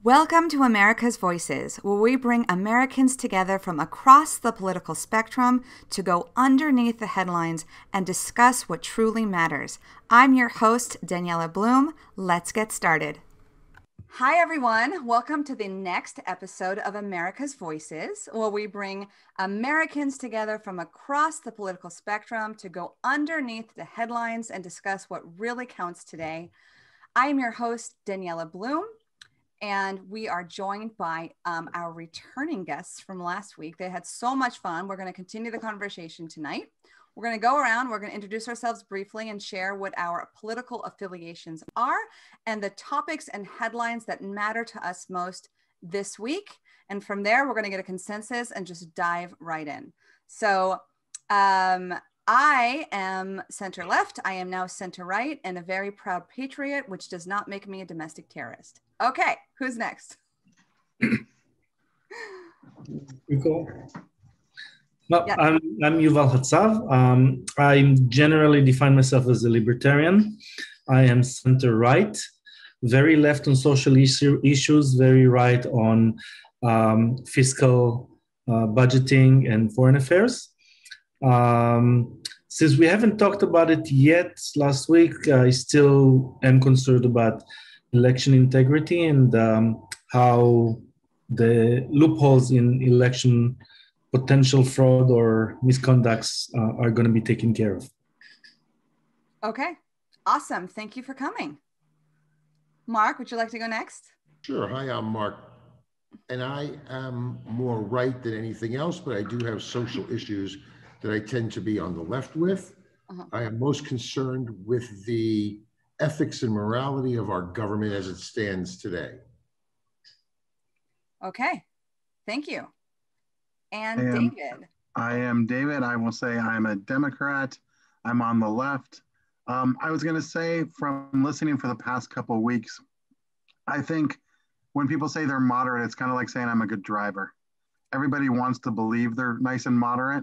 Welcome to America's Voices, where we bring Americans together from across the political spectrum to go underneath the headlines and discuss what truly matters. I'm your host, Daniella Bloom. Let's get started. Hi, everyone. Welcome to the next episode of America's Voices, where we bring Americans together from across the political spectrum to go underneath the headlines and discuss what really counts today. I am your host, Daniella Bloom. And we are joined by our returning guests from last week. They had so much fun. We're going to continue the conversation tonight. We're going to go around. We're going to introduce ourselves briefly and share what our political affiliations are and the topics and headlines that matter to us most this week. And from there, we're going to get a consensus and just dive right in. So I am center left. I am now center right and a very proud patriot, which does not make me a domestic terrorist. Okay, who's next? Cool. Well, Yeah. I'm Yuval Hatzav. I generally define myself as a libertarian. I am center right, very left on social issues, very right on fiscal budgeting and foreign affairs. Since we haven't talked about it yet last week, I still am concerned about election integrity and how the loopholes in election potential fraud or misconducts are going to be taken care of. Okay, awesome. Thank you for coming. Mark, would you like to go next? Sure. Hi, I'm Mark. And I am more right than anything else, but I do have social issues that I tend to be on the left with. I am most concerned with the ethics and morality of our government as it stands today. Okay, thank you. And David. I am David. I will say I'm a Democrat. I'm on the left. I was going to say, from listening for the past couple of weeks, I think when people say they're moderate, it's kind of like saying I'm a good driver. Everybody wants to believe they're nice and moderate.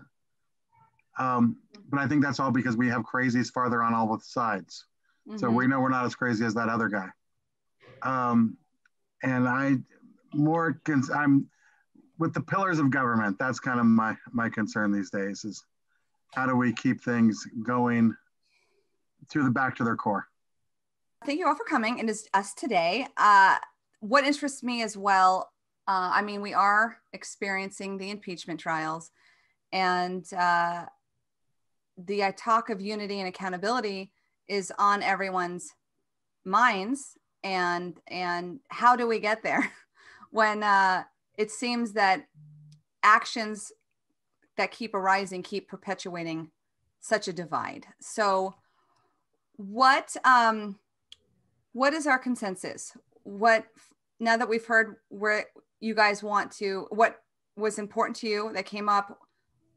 But I think that's all because we have crazies farther on all both sides. Mm-hmm. So we know we're not as crazy as that other guy. And I'm with the pillars of government. That's kind of my concern these days is how do we keep things going back to their core? Thank you all for coming and us today. What interests me as well, we are experiencing the impeachment trials, and the talk of unity and accountability is on everyone's minds, and how do we get there when it seems that actions that keep arising keep perpetuating such a divide. So what is our consensus? Now that we've heard where you guys want to, what was important to you that came up,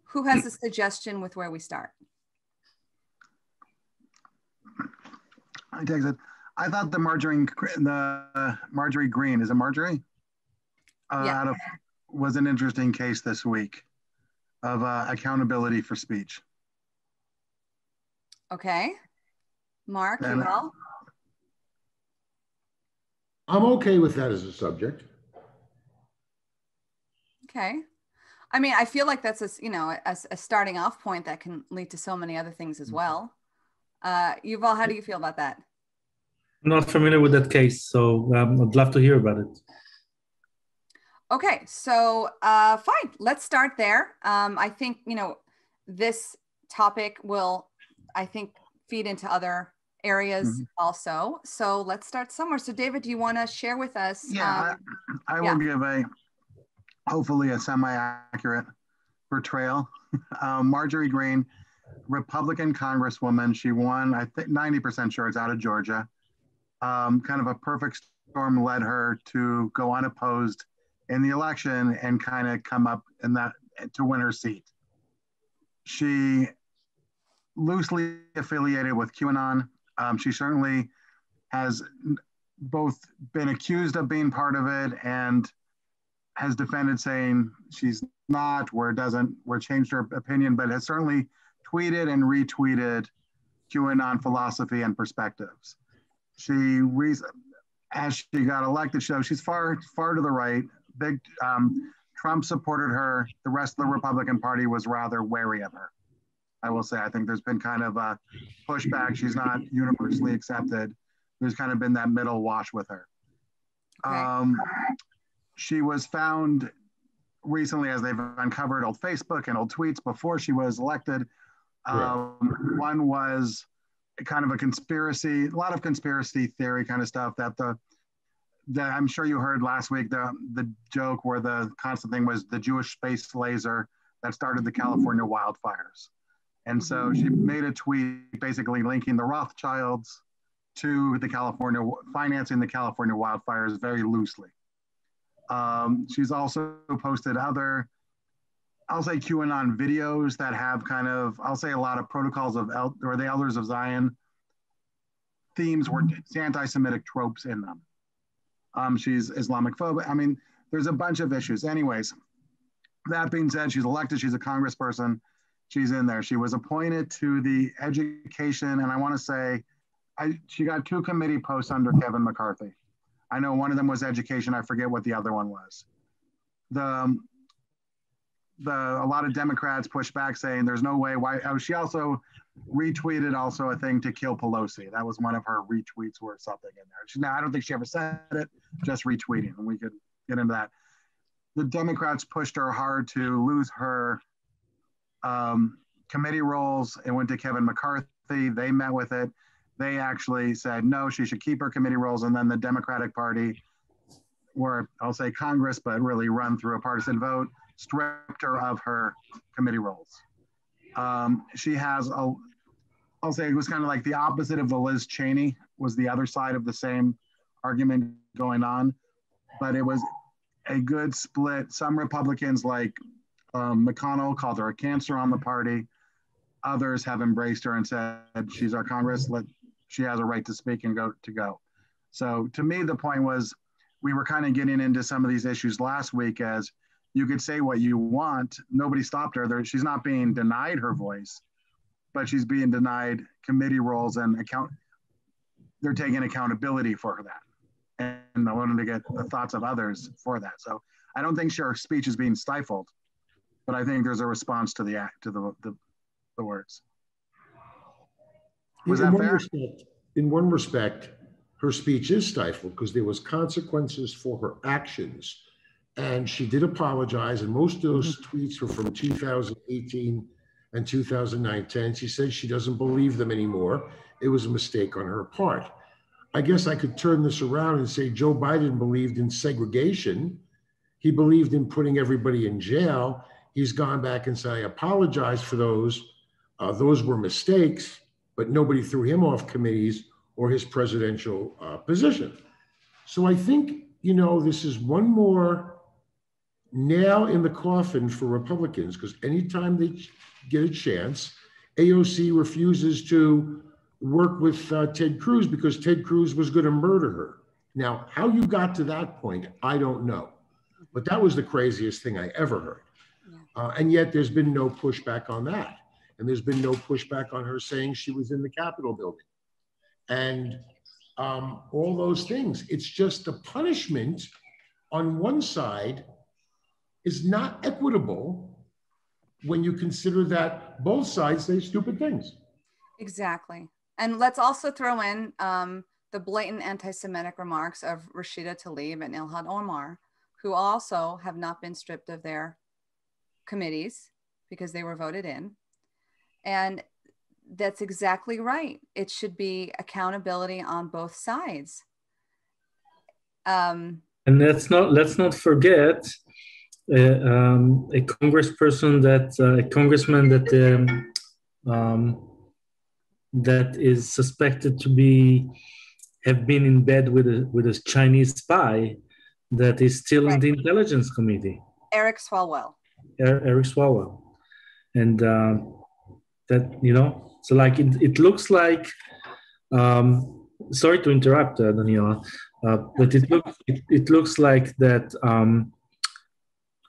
who has a suggestion with where we start? I texted. I thought the Marjorie Greene, is it Marjorie? Yeah. Was an interesting case this week of accountability for speech. Okay. Mark, you will? I'm okay with that as a subject. Okay. I feel like that's a starting off point that can lead to so many other things as well. Yuval, how do you feel about that? I'm not familiar with that case, so I'd love to hear about it. Okay, so fine, let's start there. I think, this topic will, feed into other areas also. So let's start somewhere. So David, do you want to share with us? Yeah, I will give hopefully a semi-accurate portrayal. Marjorie Greene, Republican Congresswoman, she won, I think 90% sure it's out of Georgia. Kind of a perfect storm led her to go unopposed in the election and kind of come up in that to win her seat. She loosely affiliated with QAnon. She certainly has both been accused of being part of it and has defended saying she's not, where changed her opinion, but has certainly tweeted and retweeted QAnon philosophy and perspectives. as she got elected. So she's far to the right. Big Trump supported her. The rest of the Republican Party was rather wary of her. I will say, I think there's been kind of a pushback. She's not universally accepted. There's kind of been that middle wash with her. Okay. She was found recently, as they've uncovered old Facebook and old tweets before she was elected. One was kind of a conspiracy, a lot of conspiracy theory kind of stuff that I'm sure you heard last week, the joke where the constant thing was the Jewish space laser that started the California wildfires. And so she made a tweet basically linking the Rothschilds to the financing the California wildfires very loosely. She's also posted other, I'll say QAnon videos that have kind of, I'll say a lot of protocols of, or the Elders of Zion themes where it's anti-Semitic tropes in them. She's Islamophobic. I mean, there's a bunch of issues. Anyways, that being said, she's elected, she's a congressperson. She's in there. She was appointed to the education, and I want to say, she got 2 committee posts under Kevin McCarthy. I know one of them was education. I forget what the other one was. A lot of Democrats pushed back saying there's no way. Why? Oh, she also retweeted a thing to kill Pelosi. That was one of her retweets or something in there. Now, I don't think she ever said it, just retweeting, and we could get into that. The Democrats pushed her hard to lose her committee roles. It went to Kevin McCarthy. They met with it. They actually said, no, she should keep her committee roles. And then the Democratic Party, or I'll say Congress, but really run through a partisan vote, stripped her of her committee roles. She has, I'll say it was kind of like the opposite of the Liz Cheney, was the other side of the same argument going on. But it was a good split. Some Republicans like McConnell called her a cancer on the party. Others have embraced her and said, she's our Congress, she has a right to speak and go. So to me, the point was, we were kind of getting into some of these issues last week, as you could say what you want. Nobody stopped her. She's not being denied her voice, but she's being denied committee roles and they're taking accountability for that. And I wanted to get the thoughts of others for that. So I don't think her speech is being stifled, but I think there's a response to the words. Was that fair? In one respect, her speech is stifled because there was consequences for her actions. And she did apologize. And most of those tweets were from 2018 and 2009. She said she doesn't believe them anymore. It was a mistake on her part. I guess I could turn this around and say Joe Biden believed in segregation. He believed in putting everybody in jail. He's gone back and said, I apologize for those. Those were mistakes, but nobody threw him off committees or his presidential position. So I think, this is one more nail in the coffin for Republicans, because anytime they get a chance, AOC refuses to work with Ted Cruz because Ted Cruz was going to murder her. Now, how you got to that point, I don't know. But that was the craziest thing I ever heard. And yet there's been no pushback on that. And there's been no pushback on her saying she was in the Capitol building. And all those things. It's just the punishment on one side is not equitable when you consider that both sides say stupid things. Exactly. And let's also throw in the blatant anti-Semitic remarks of Rashida Tlaib and Ilhan Omar, who also have not been stripped of their committees because they were voted in. And that's exactly right. It should be accountability on both sides. And let's not forget a congressperson a congressman that is suspected to have been in bed with a Chinese spy that is still in the Intelligence Committee. Eric Swalwell. Eric Swalwell. And so like it looks like, sorry to interrupt, Daniella, but it looks like that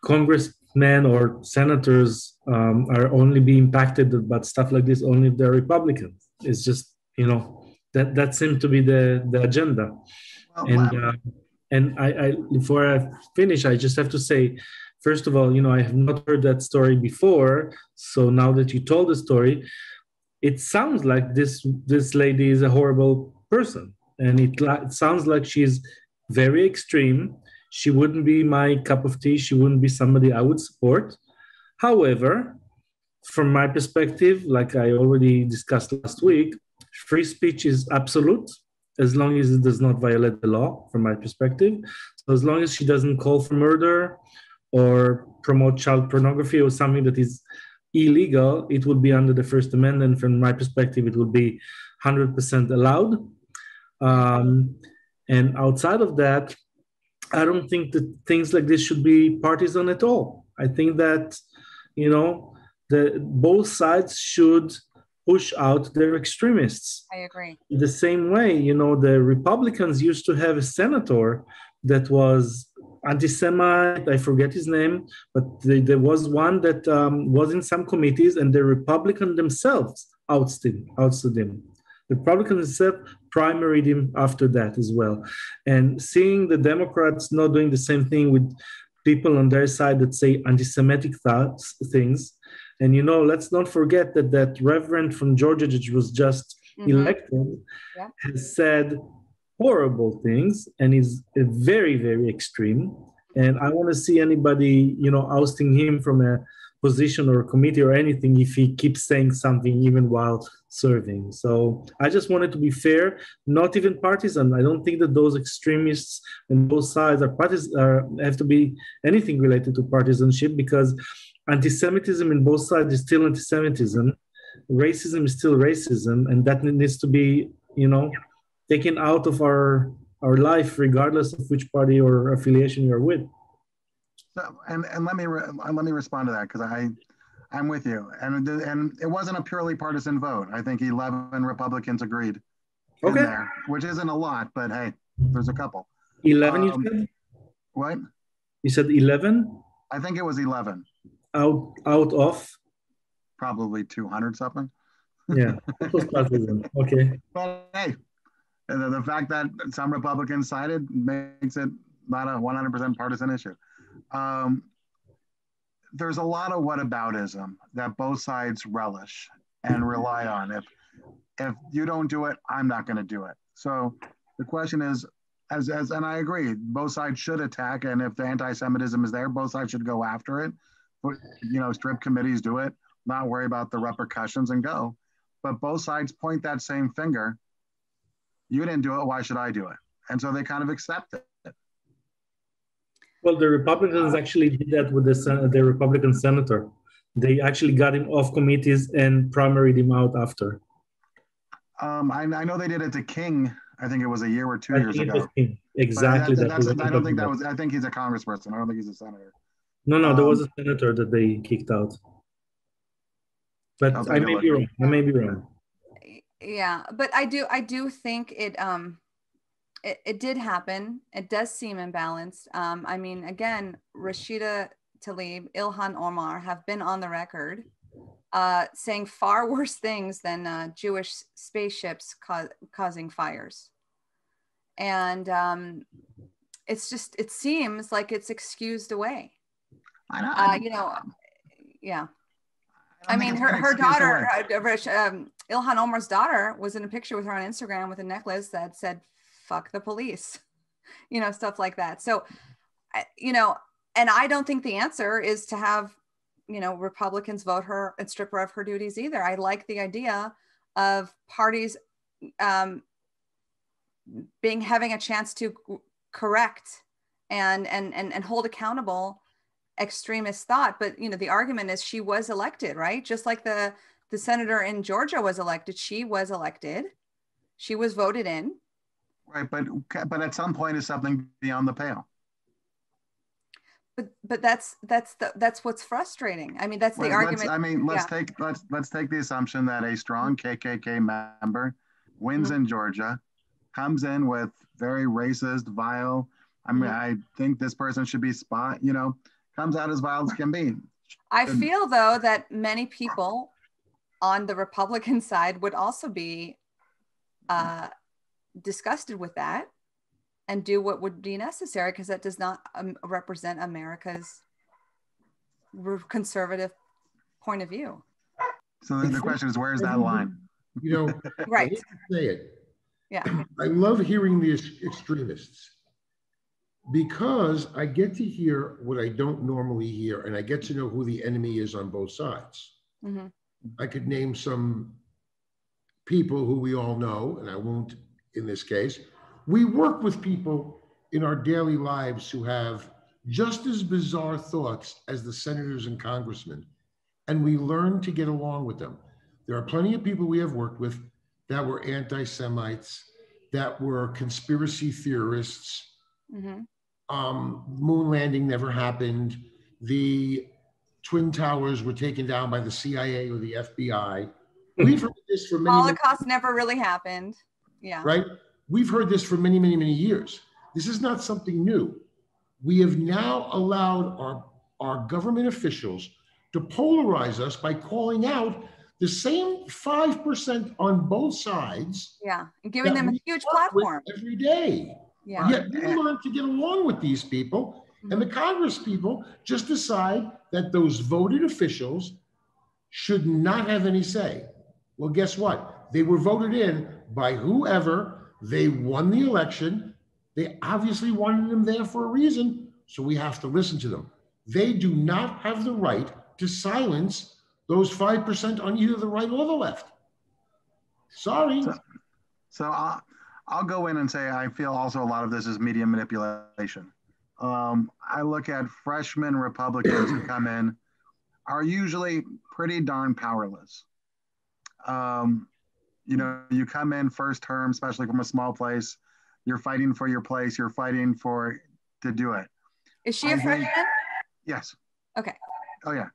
congressmen or senators are only being impacted about stuff like this only if they're Republicans. It's just, that seemed to be the agenda. And before I finish, I just have to say, first of all, I have not heard that story before. So now that you told the story, it sounds like this lady is a horrible person, and it sounds like she's very extreme. She wouldn't be my cup of tea. She wouldn't be somebody I would support. However, from my perspective, like I already discussed last week, free speech is absolute as long as it does not violate the law, from my perspective. So as long as she doesn't call for murder or promote child pornography or something that is illegal, it would be under the First Amendment. From my perspective, it would be 100% allowed. And outside of that, I don't think that things like this should be partisan at all. I think that, both sides should push out their extremists. I agree. The same way, the Republicans used to have a senator that was anti-Semite, I forget his name, but there was one that was in some committees, and the Republicans themselves ousted him. The Republicans themselves primaried him after that as well. And seeing the Democrats not doing the same thing with people on their side that say anti-Semitic things. And, let's not forget that Reverend from Georgia, which was just elected, has said horrible things and is very, very extreme. And I want to see anybody, ousting him from a position or a committee or anything if he keeps saying something even while serving. So I just wanted to be fair, not even partisan. I don't think that those extremists on both sides have to be anything related to partisanship, because anti-Semitism in both sides is still anti-Semitism. Racism is still racism, and that needs to be, taken out of our life, regardless of which party or affiliation you're with. So, and let me respond to that, because I'm with you, and it wasn't a purely partisan vote. I think 11 Republicans agreed in there, which isn't a lot, but hey, there's a couple. 11, you said? What? You said 11? I think it was 11. Out of? Probably 200 something. Yeah, it was partisan. Okay. But hey, the fact that some Republicans sided makes it not a 100% partisan issue. There's a lot of whataboutism that both sides relish and rely on. If you don't do it, I'm not going to do it. So the question is, and I agree, both sides should attack, and if the anti-Semitism is there, both sides should go after it. But, strip committees, do it, not worry about the repercussions and go. But both sides point that same finger. You didn't do it, why should I do it? And so they kind of accept it. Well, the Republicans actually did that with the Republican senator. They actually got him off committees and primaried him out after. I know they did it to King. I think it was a year or 2 years ago. Exactly. I don't think that was. I think he's a congressperson. I don't think he's a senator. No, there was a senator that they kicked out. But I may be wrong. Yeah, but I do think it did happen. It does seem imbalanced. I mean, again, Rashida Tlaib, Ilhan Omar have been on the record saying far worse things than Jewish spaceships causing fires. And it seems like it's excused away. Yeah. I mean, her daughter, Ilhan Omar's daughter, was in a picture with her on Instagram with a necklace that said, "Fuck the police," stuff like that. So, and I don't think the answer is to have, Republicans vote her and strip her of her duties either. I like the idea of parties having a chance to correct and hold accountable extremist thought. But the argument is she was elected, right? Just like the senator in Georgia was elected. She was elected. She was voted in. Right, but at some point is something beyond the pale. But that's what's frustrating. I mean, that's the argument. Let's take the assumption that a strong KKK member wins in Georgia, comes in with very racist, vile. I mean, I think this person should be comes out as vile as can be. I feel, though, that many people on the Republican side would also be disgusted with that and do what would be necessary, because that does not represent America's conservative point of view. So the question is, where's that line? You know, right. I hate to say it. Yeah. I love hearing the extremists because I get to hear what I don't normally hear, and I get to know who the enemy is on both sides. Mm-hmm. I could name some people who we all know, and I won't in this case. We work with people in our daily lives who have just as bizarre thoughts as the senators and congressmen, and we learn to get along with them. There are plenty of people we have worked with that were anti-Semites, that were conspiracy theorists. Mm-hmm. Moon landing never happened. The Twin Towers were taken down by the CIA or the FBI. We've heard this for many Holocaust never really happened. Yeah. Right? We've heard this for many, many, many years. This is not something new. We have now allowed our government officials to polarize us by calling out the same 5% on both sides. Yeah, and giving them a huge platform every day. Yeah. Yet we learn to get along with these people, and the Congress people just decide that those voted officials should not have any say. Well, guess what? They were voted in by whoever. They won the election. They obviously wanted them there for a reason, so we have to listen to them. They do not have the right to silence those 5% on either the right or the left. Sorry. So I'll go in and say I feel also a lot of this is media manipulation. I look at freshman Republicans who come in are usually pretty darn powerless. You know, you come in first term, especially from a small place, you're fighting for your place, you're fighting to do it. Is she a freshman? Yes. Okay. Oh yeah.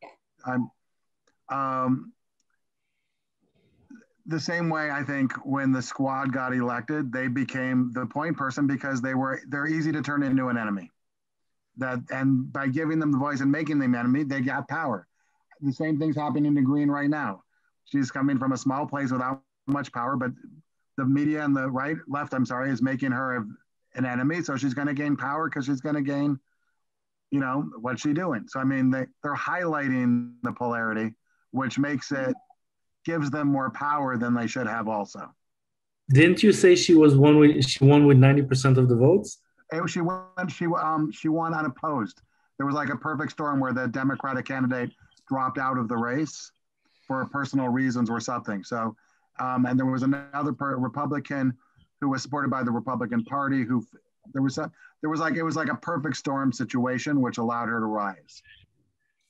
The same way I think when the squad got elected, they became the point person because they're easy to turn into an enemy. And by giving them the voice and making them enemy, they got power. The same thing's happening to Greene right now. She's coming from a small place without much power, but the media and the left, is making her an enemy. So she's going to gain power because she's going to gain, you know, what's she doing? So, I mean, they're highlighting the polarity, which gives them more power than they should have also. Didn't you say she won with 90% of the votes? She won unopposed. There was like a perfect storm where the Democratic candidate dropped out of the race for personal reasons or something. So, and there was another Republican who was supported by the Republican Party it was like a perfect storm situation, which allowed her to rise.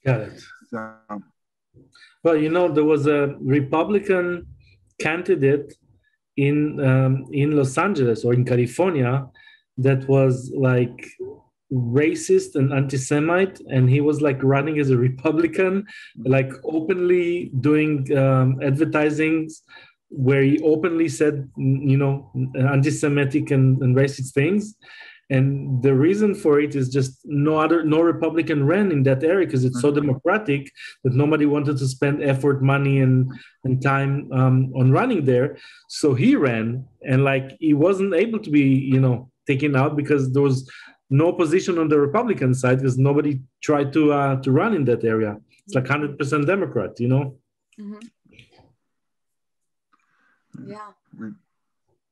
Got it. So, well, you know, there was a Republican candidate in Los Angeles or in California that was like racist and anti-Semite, and he was like running as a Republican, like openly doing advertising where he openly said, you know, anti-Semitic and racist things. And the reason for it is just no Republican ran in that area because it's so democratic that nobody wanted to spend effort, money, and time on running there. So he ran, and like he wasn't able to be, you know, taken out because there was no position on the Republican side because nobody tried to run in that area. It's like 100% Democrat, you know. Mm-hmm. Yeah.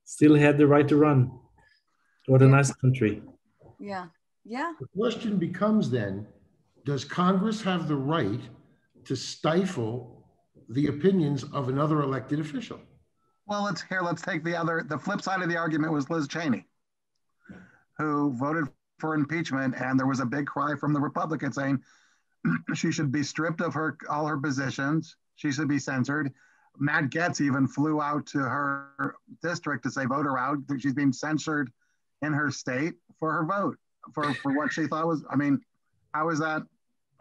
Still had the right to run. What a nice country. Yeah. Yeah. The question becomes then, does Congress have the right to stifle the opinions of another elected official? Well, let's take the flip side of the argument was Liz Cheney, who voted for impeachment, and there was a big cry from the Republicans saying she should be stripped of all her positions. She should be censored. Matt Gaetz even flew out to her district to say vote her out. She's being censored in her state for her vote for what she thought was. I mean, how is that?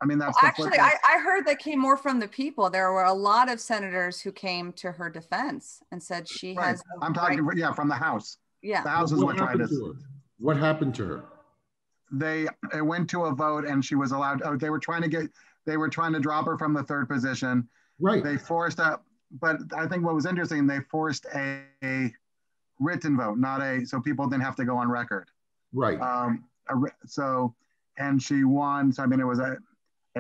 I mean, that's actually I heard that came more from the people. There were a lot of senators who came to her defense and said she has. I'm talking from the House. Yeah, the House is what tried to. What happened to her? It went to a vote and she was allowed. They were trying to drop her from the third position. Right. They forced but I think what was interesting, they forced a written vote, so people didn't have to go on record. Right. So, and she won. So, I mean, it was a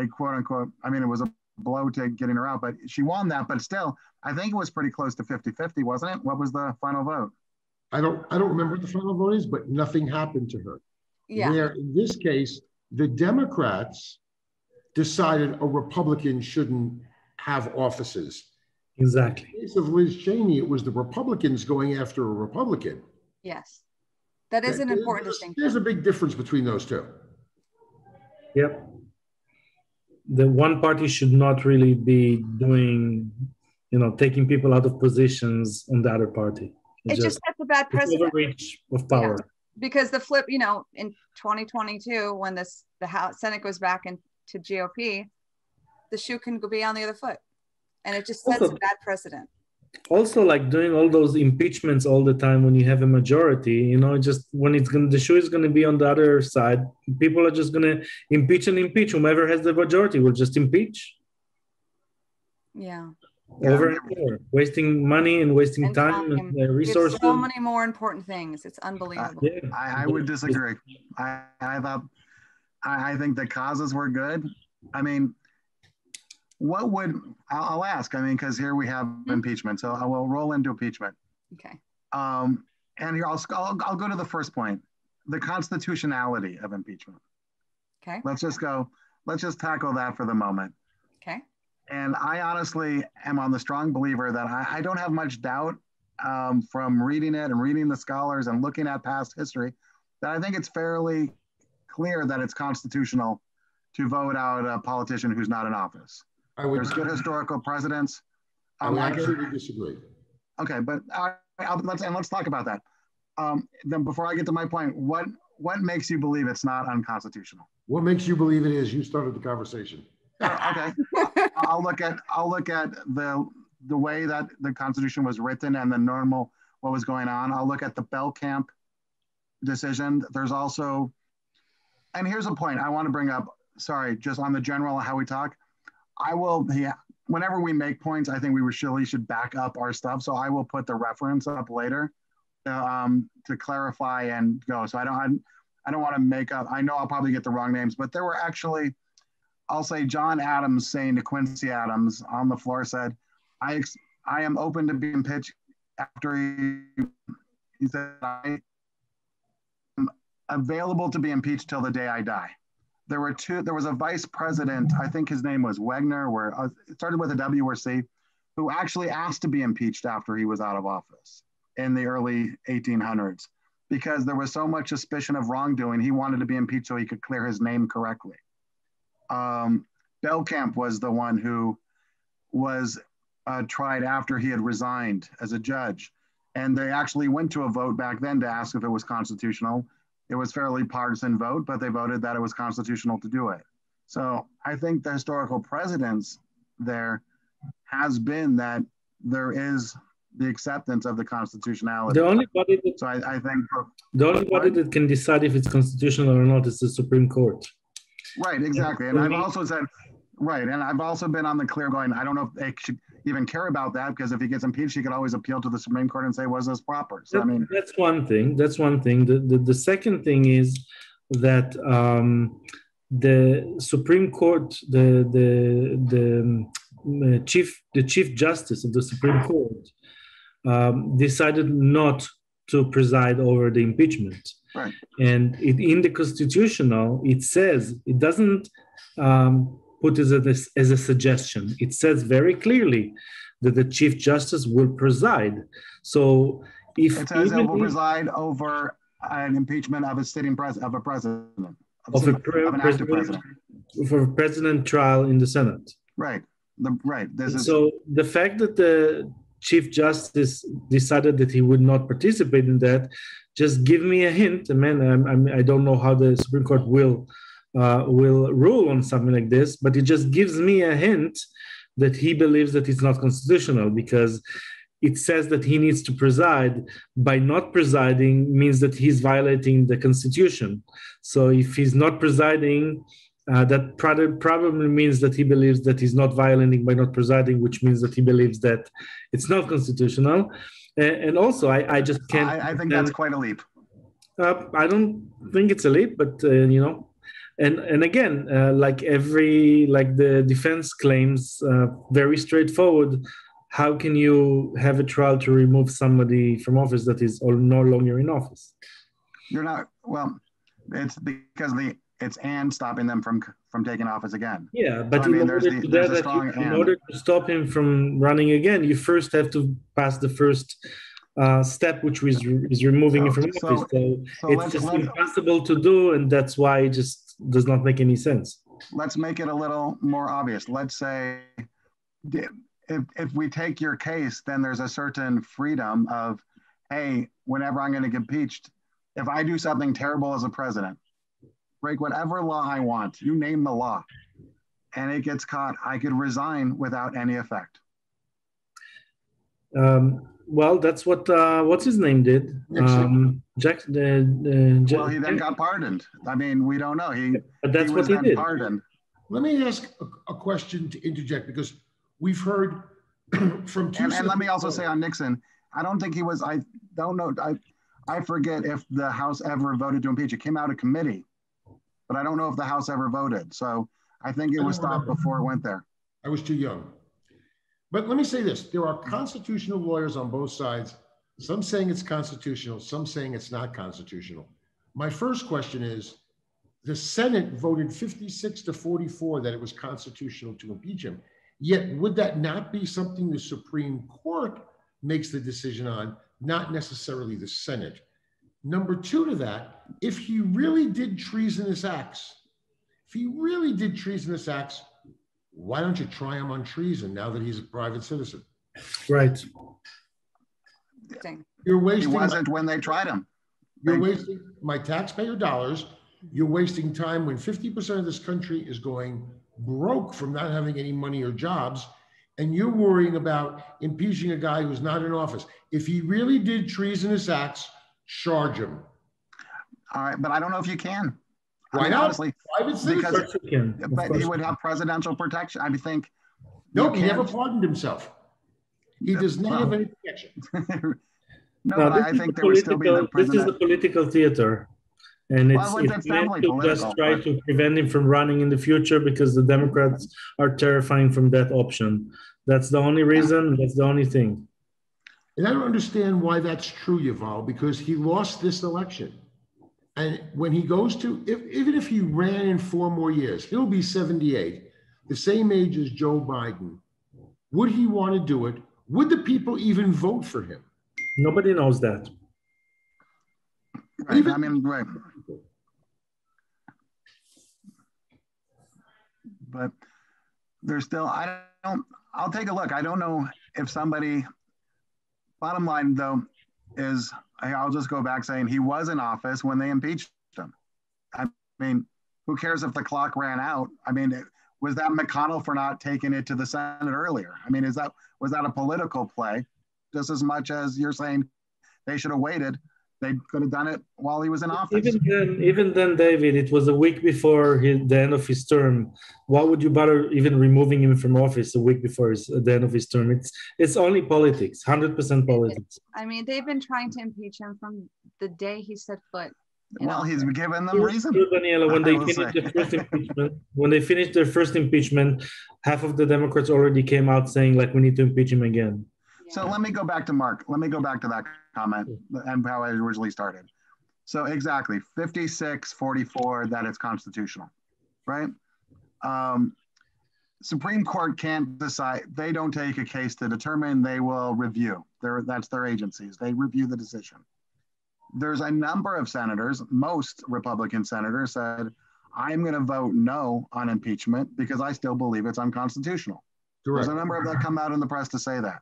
quote unquote, I mean, it was a blow to getting her out, but she won that. But still, I think it was pretty close to 50-50, wasn't it? What was the final vote? I don't remember what the final vote is, but nothing happened to her. Yeah. Where in this case, the Democrats decided a Republican shouldn't have offices. Exactly. In the case of Liz Cheney, it was the Republicans going after a Republican. Yes. That is an important distinction. There's a big difference between those two. Yep. The one party should not really be doing, taking people out of positions on the other party. It just sets a bad precedent. Overreach of power. Yeah. Because the flip, in 2022, when the Senate goes back into GOP, the shoe can be on the other foot. And it just sets a bad precedent. Also, like doing all those impeachments all the time when you have a majority, just when the shoe is going to be on the other side, people are just going to impeach and impeach. Whomever has the majority will just impeach. Yeah. Over and over, wasting money and wasting time and resources. There's so many more important things. It's unbelievable. I would disagree. I think the causes were good. I mean, I'll ask, because here we have impeachment. So I will roll into impeachment. Okay. And here I'll go to the first point, the constitutionality of impeachment. Okay. Let's just tackle that for the moment. Okay. And I honestly am on the strong believer that I don't have much doubt from reading it and reading the scholars and looking at past history, that I think it's fairly clear that it's constitutional to vote out a politician who's not in office. There's good historical precedents. I would absolutely disagree. Okay, but let's talk about that. Then before I get to my point, what makes you believe it's not unconstitutional? What makes you believe it is? You started the conversation. Okay, I'll look at the way that the Constitution was written and what was going on. I'll look at the Belkamp decision. There's also, and here's a point I want to bring up. Sorry, just on the general how we talk. Whenever we make points, I think we really should back up our stuff. So I will put the reference up later to clarify and go. So I don't want to make up. I know I'll probably get the wrong names, but there were actually. I'll say John Adams saying to Quincy Adams on the floor said, I am open to being impeached after he said, I am available to be impeached till the day I die. There was a vice president, I think his name was Wagner, it started with a W or C, who actually asked to be impeached after he was out of office in the early 1800s, because there was so much suspicion of wrongdoing. He wanted to be impeached so he could clear his name correctly. Belkamp was the one who was tried after he had resigned as a judge. And they actually went to a vote back then to ask if it was constitutional. It was fairly partisan vote, but they voted that it was constitutional to do it. So I think the historical precedence there has been that there is the acceptance of the constitutionality. The only body that can decide if it's constitutional or not is the Supreme Court. Right, exactly. And I've also said, and I've also been on the clear going, I don't know if they should even care about that, because if he gets impeached, he could always appeal to the Supreme Court and say, was this proper? So, that's one thing. The second thing is that the Supreme Court, the Chief Justice of the Supreme Court decided not to preside over the impeachment. Right. And in the constitutional, it says, it doesn't put it as a suggestion. It says very clearly that the Chief Justice will preside. So if it says it will preside over an impeachment of a sitting president, of an active president. For a president trial in the Senate. Right. So the fact that the Chief Justice decided that he would not participate in that just give me a hint. I don't know how the Supreme Court will rule on something like this, but it just gives me a hint that he believes that it's not constitutional, because it says that he needs to preside. By not presiding means that he's violating the Constitution. So if he's not presiding, that probably means that he believes that he's not violating by not presiding, which means that he believes that it's not constitutional. And also, I just can't. I think that's quite a leap. I don't think it's a leap, but and again, like the defense claims, very straightforward. How can you have a trial to remove somebody from office that is no longer in office? You're not, well, it's because it's and stopping them from taking office again. Yeah, but so, I mean, in order to stop him from running again, you first have to pass the first step, which is removing him from office. So it's just impossible to do, and that's why it just does not make any sense. Let's make it a little more obvious. Let's say if we take your case, then there's a certain freedom of, hey, whenever I'm going to get impeached, if I do something terrible as a president, break whatever law I want, you name the law, and it gets caught, I could resign without any effect. Well, that's what what's his name did. Jack. Well, he then got pardoned. I mean, we don't know. But that's what he did. Pardoned. Let me ask a question to interject, because we've heard from two. And let me also say on Nixon, I don't think he was. I don't know. I forget if the House ever voted to impeach. It came out of committee, but I don't know if the House ever voted. So I think it was stopped before it went there. I was too young. But let me say this. There are constitutional lawyers on both sides, some saying it's constitutional, some saying it's not constitutional. My first question is, the Senate voted 56 to 44 that it was constitutional to impeach him. Yet would that not be something the Supreme Court makes the decision on, not necessarily the Senate? Number two to that, if he really did treasonous acts, why don't you try him on treason now that he's a private citizen? Right. You're wasting. He wasn't when they tried him. You're wasting my taxpayer dollars. You're wasting time when 50% of this country is going broke from not having any money or jobs. And you're worrying about impeaching a guy who's not in office. If he really did treasonous acts, charge him. All right, but I don't know if you can. Why not? Honestly, because but he would have presidential protection. I think. No, he never pardoned himself. He does not have any protection. No, but I think there would still be the president. This is a political theater. And it's meant to just try to prevent him from running in the future, because the Democrats are terrifying from that option. That's the only reason. That's the only thing. And I don't understand why that's true, Yuval, because he lost this election. And when he goes to, even if he ran in 4 more years, he'll be 78, the same age as Joe Biden. Would he want to do it? Would the people even vote for him? Nobody knows that. Right. I mean, right. But there's still, I'll take a look. I don't know if somebody, bottom line though, is, I'll just go back saying he was in office when they impeached him. I mean, who cares if the clock ran out? I mean, was that McConnell for not taking it to the Senate earlier? I mean, was that a political play? Just as much as you're saying they should have waited, they could have done it while he was in office. Even then, David, it was a week before the end of his term. Why would you bother even removing him from office a week before the end of his term? It's only politics, 100% politics. I mean, they've been trying to impeach him from the day he set foot. Well, he's given them reason. Daniella, when they finished their first impeachment, half of the Democrats already came out saying, like, we need to impeach him again. So let me go back to Mark. Let me go back to that comment and how I originally started. So exactly, 56-44, that it's constitutional, right? Supreme Court can't decide. They don't take a case to determine. They will review. That's their agencies. They review the decision. There's a number of senators, most Republican senators said, I'm going to vote no on impeachment because I still believe it's unconstitutional. Correct. There's a number of that come out in the press to say that.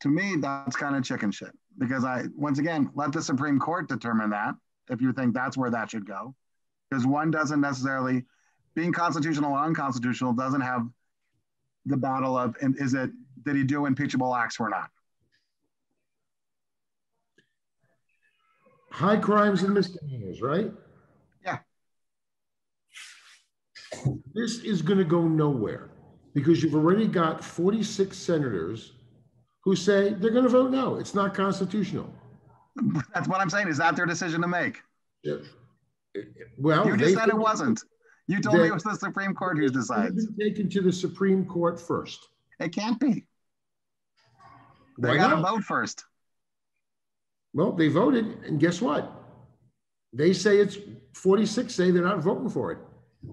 To me, that's kind of chicken shit, because once again, let the Supreme Court determine that if you think that's where that should go, because one doesn't necessarily, being constitutional or unconstitutional doesn't have the battle of, did he do impeachable acts or not? High crimes and misdemeanors, right? Yeah. This is going to go nowhere, because you've already got 46 senators who say they're going to vote no. It's not constitutional. That's what I'm saying. Is that their decision to make? Yeah. Well, you just said it wasn't. You told me it was the Supreme Court who decides. Taken to the Supreme Court first. It can't be. They Why got to not? vote first. Well, they voted, and guess what? They say it's 46 say they're not voting for it.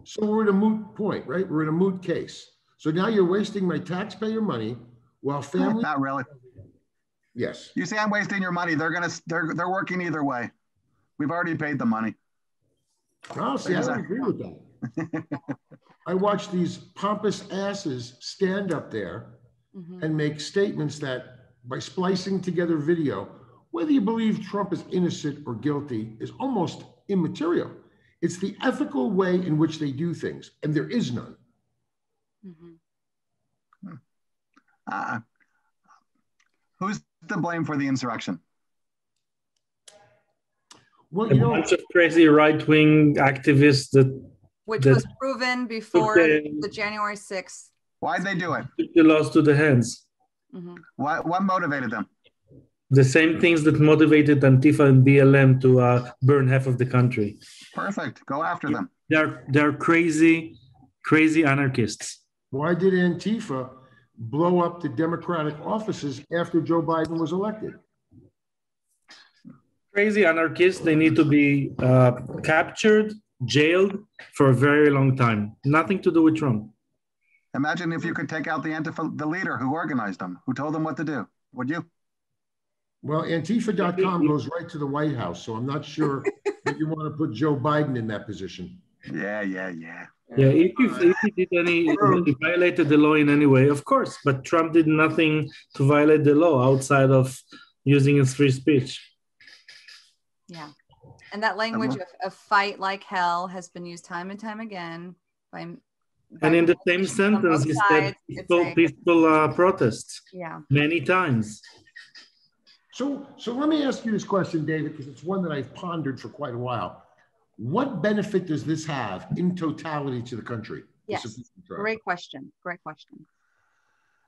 So we're in a moot point, right? We're in a moot case. So now you're wasting my taxpayer money while family. Not really. Yes. You say I'm wasting your money. They're working either way. We've already paid the money. Oh, see, I don't agree with that. I watch these pompous asses stand up there and make statements that by splicing together video, whether you believe Trump is innocent or guilty is almost immaterial. It's the ethical way in which they do things, and there is none. Who's to blame for the insurrection? Well, a bunch of crazy right-wing activists which was proven before the January 6th. Why'd they do it? Took the laws to the hands. What motivated them? The same things that motivated Antifa and BLM to burn half of the country. Perfect. Go after them. They're crazy anarchists. why did Antifa blow up the Democratic offices after Joe Biden was elected? Crazy anarchists, they need to be captured, jailed for a very long time. Nothing to do with Trump. Imagine if you could take out the Antifa, the leader who organized them, who told them what to do. Would you? Well, Antifa.com goes right to the White House, so I'm not sure that you want to put Joe Biden in that position. Yeah. Yeah, if he did if he violated the law in any way, of course. But Trump did nothing to violate the law outside of using his free speech. Yeah. And that language of fight like hell has been used time and time again by and in the same sentence, he said peaceful protests. Yeah. Many times. So let me ask you this question, David, because it's one that I've pondered for quite a while. What benefit does this have in totality to the country? Yes. Great question. Great question.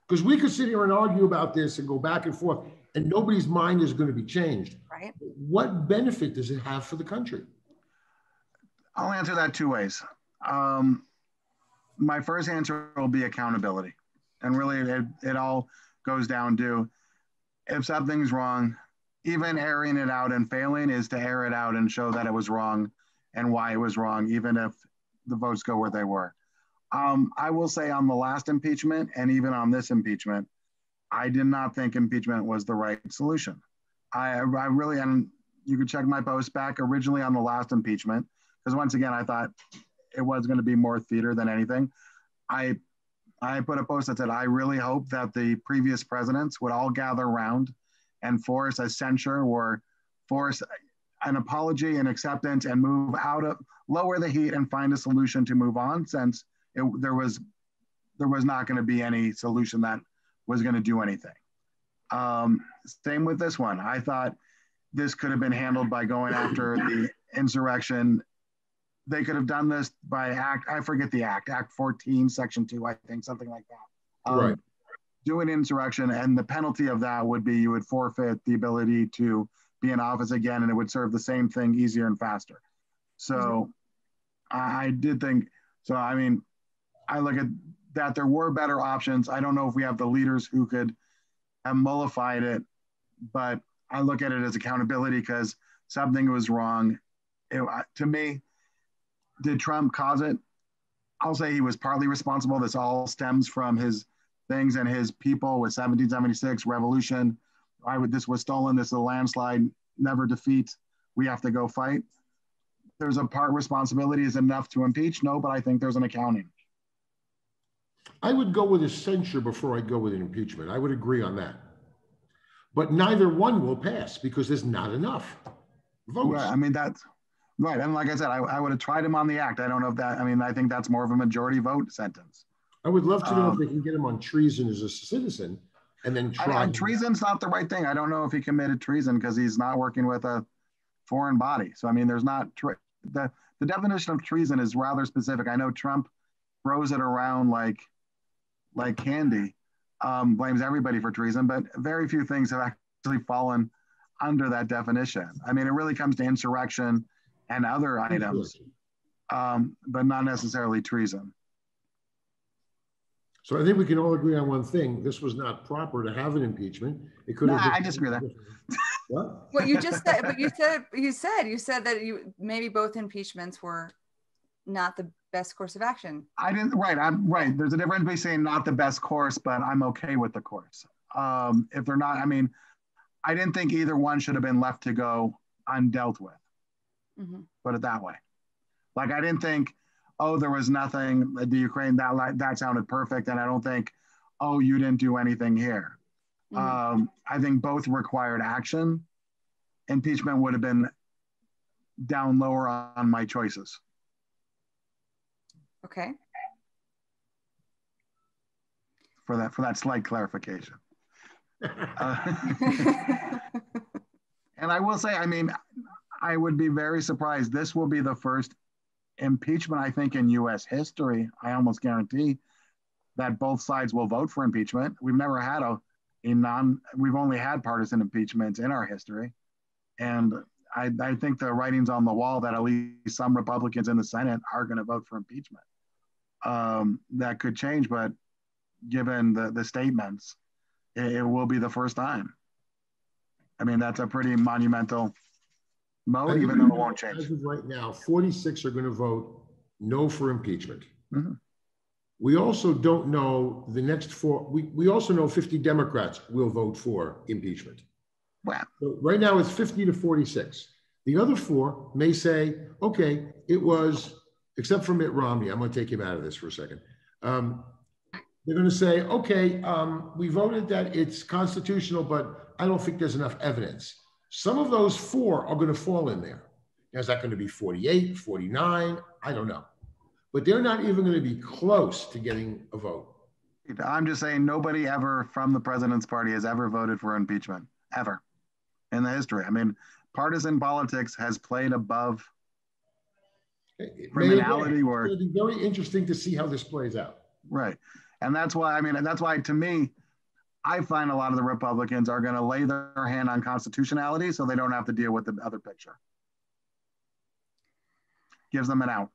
Because we could sit here and argue about this and go back and forth, and nobody's mind is going to be changed. Right. What benefit does it have for the country? I'll answer that two ways. My first answer will be accountability. And really, it all goes down to if something's wrong, even airing it out and failing is to air it out and show that it was wrong and why it was wrong, even if the votes go where they were. I will say on the last impeachment and even on this impeachment, I did not think impeachment was the right solution. I really, and you could check my post back originally on the last impeachment, because once again, I thought it was going to be more theater than anything. I put a post that said, I really hope that the previous presidents would all gather around and force a censure or force an apology and acceptance and move out of, lower the heat and find a solution to move on, since there was not going to be any solution that was going to do anything. Same with this one. I thought this could have been handled by going after the insurrection. They could have done this by I forget the Act 14, Section 2, I think, something like that. Right. Doing insurrection, and the penalty of that would be you would forfeit the ability to be in office again, and it would serve the same thing easier and faster. So I did think, so I mean, I look at that there were better options. I don't know if we have the leaders who could have mollified it, but I look at it as accountability because something was wrong. To me, did Trump cause it? I'll say he was partly responsible. This all stems from his things and his people with 1776 revolution. This was stolen. This is a landslide. Never defeat. We have to go fight. There's a part responsibility is enough to impeach. No, but I think there's an accounting. I would go with a censure before I'd go with an impeachment. I would agree on that. But neither one will pass because there's not enough votes. Right. I mean, that's right. And like I said, I would have tried him on the Act. I don't know if that, I mean, I think that's more of a majority vote sentence. I would love to know if they can get him on treason as a citizen and then try. Treason's not the right thing. I don't know if he committed treason because he's not working with a foreign body. So, I mean, there's not, the definition of treason is rather specific. I know Trump throws it around like candy, blames everybody for treason, but very few things have actually fallen under that definition. I mean, it really comes to insurrection and other items, but not necessarily treason. So I think we can all agree on one thing. This was not proper to have an impeachment. It could have been. I disagree with that. What? Well, you just said, but you said that maybe both impeachments were not the best course of action. I'm right. There's a difference between saying not the best course, but I'm okay with the course. If they're not, I mean, I didn't think either one should have been left to go undealt with. Mm-hmm. Put it that way. Like, I didn't think, oh, there was nothing, the Ukraine, that sounded perfect. And I don't think, oh, you didn't do anything here. Mm-hmm. I think both required action. Impeachment would have been down lower on my choices. Okay. For that slight clarification. And I will say, I mean, I would be very surprised. This will be the first impeachment, I think, in U.S. history. I almost guarantee that both sides will vote for impeachment. We've never had we've only had partisan impeachments in our history. And I think the writing's on the wall that at least some Republicans in the Senate are going to vote for impeachment. That could change, but given the statements, it will be the first time. I mean, that's a pretty monumental vote, even though it won't change. As of right now, 46 are going to vote no for impeachment. Mm-hmm. We also don't know the next 4. We also know 50 Democrats will vote for impeachment. Wow. So right now it's 50 to 46. The other 4 may say, okay, it was, except for Mitt Romney, I'm going to take him out of this for a second. They're going to say, okay, we voted that it's constitutional, but I don't think there's enough evidence. Some of those 4 are going to fall in there. Now, is that going to be 48, 49? I don't know. But they're not even going to be close to getting a vote. I'm just saying nobody ever from the president's party has ever voted for impeachment, ever, in the history. I mean, partisan politics has played above criminality. It's going to be very interesting to see how this plays out. Right. And that's why, to me, I find a lot of the Republicans are going to lay their hand on constitutionality so they don't have to deal with the other picture. Gives them an out.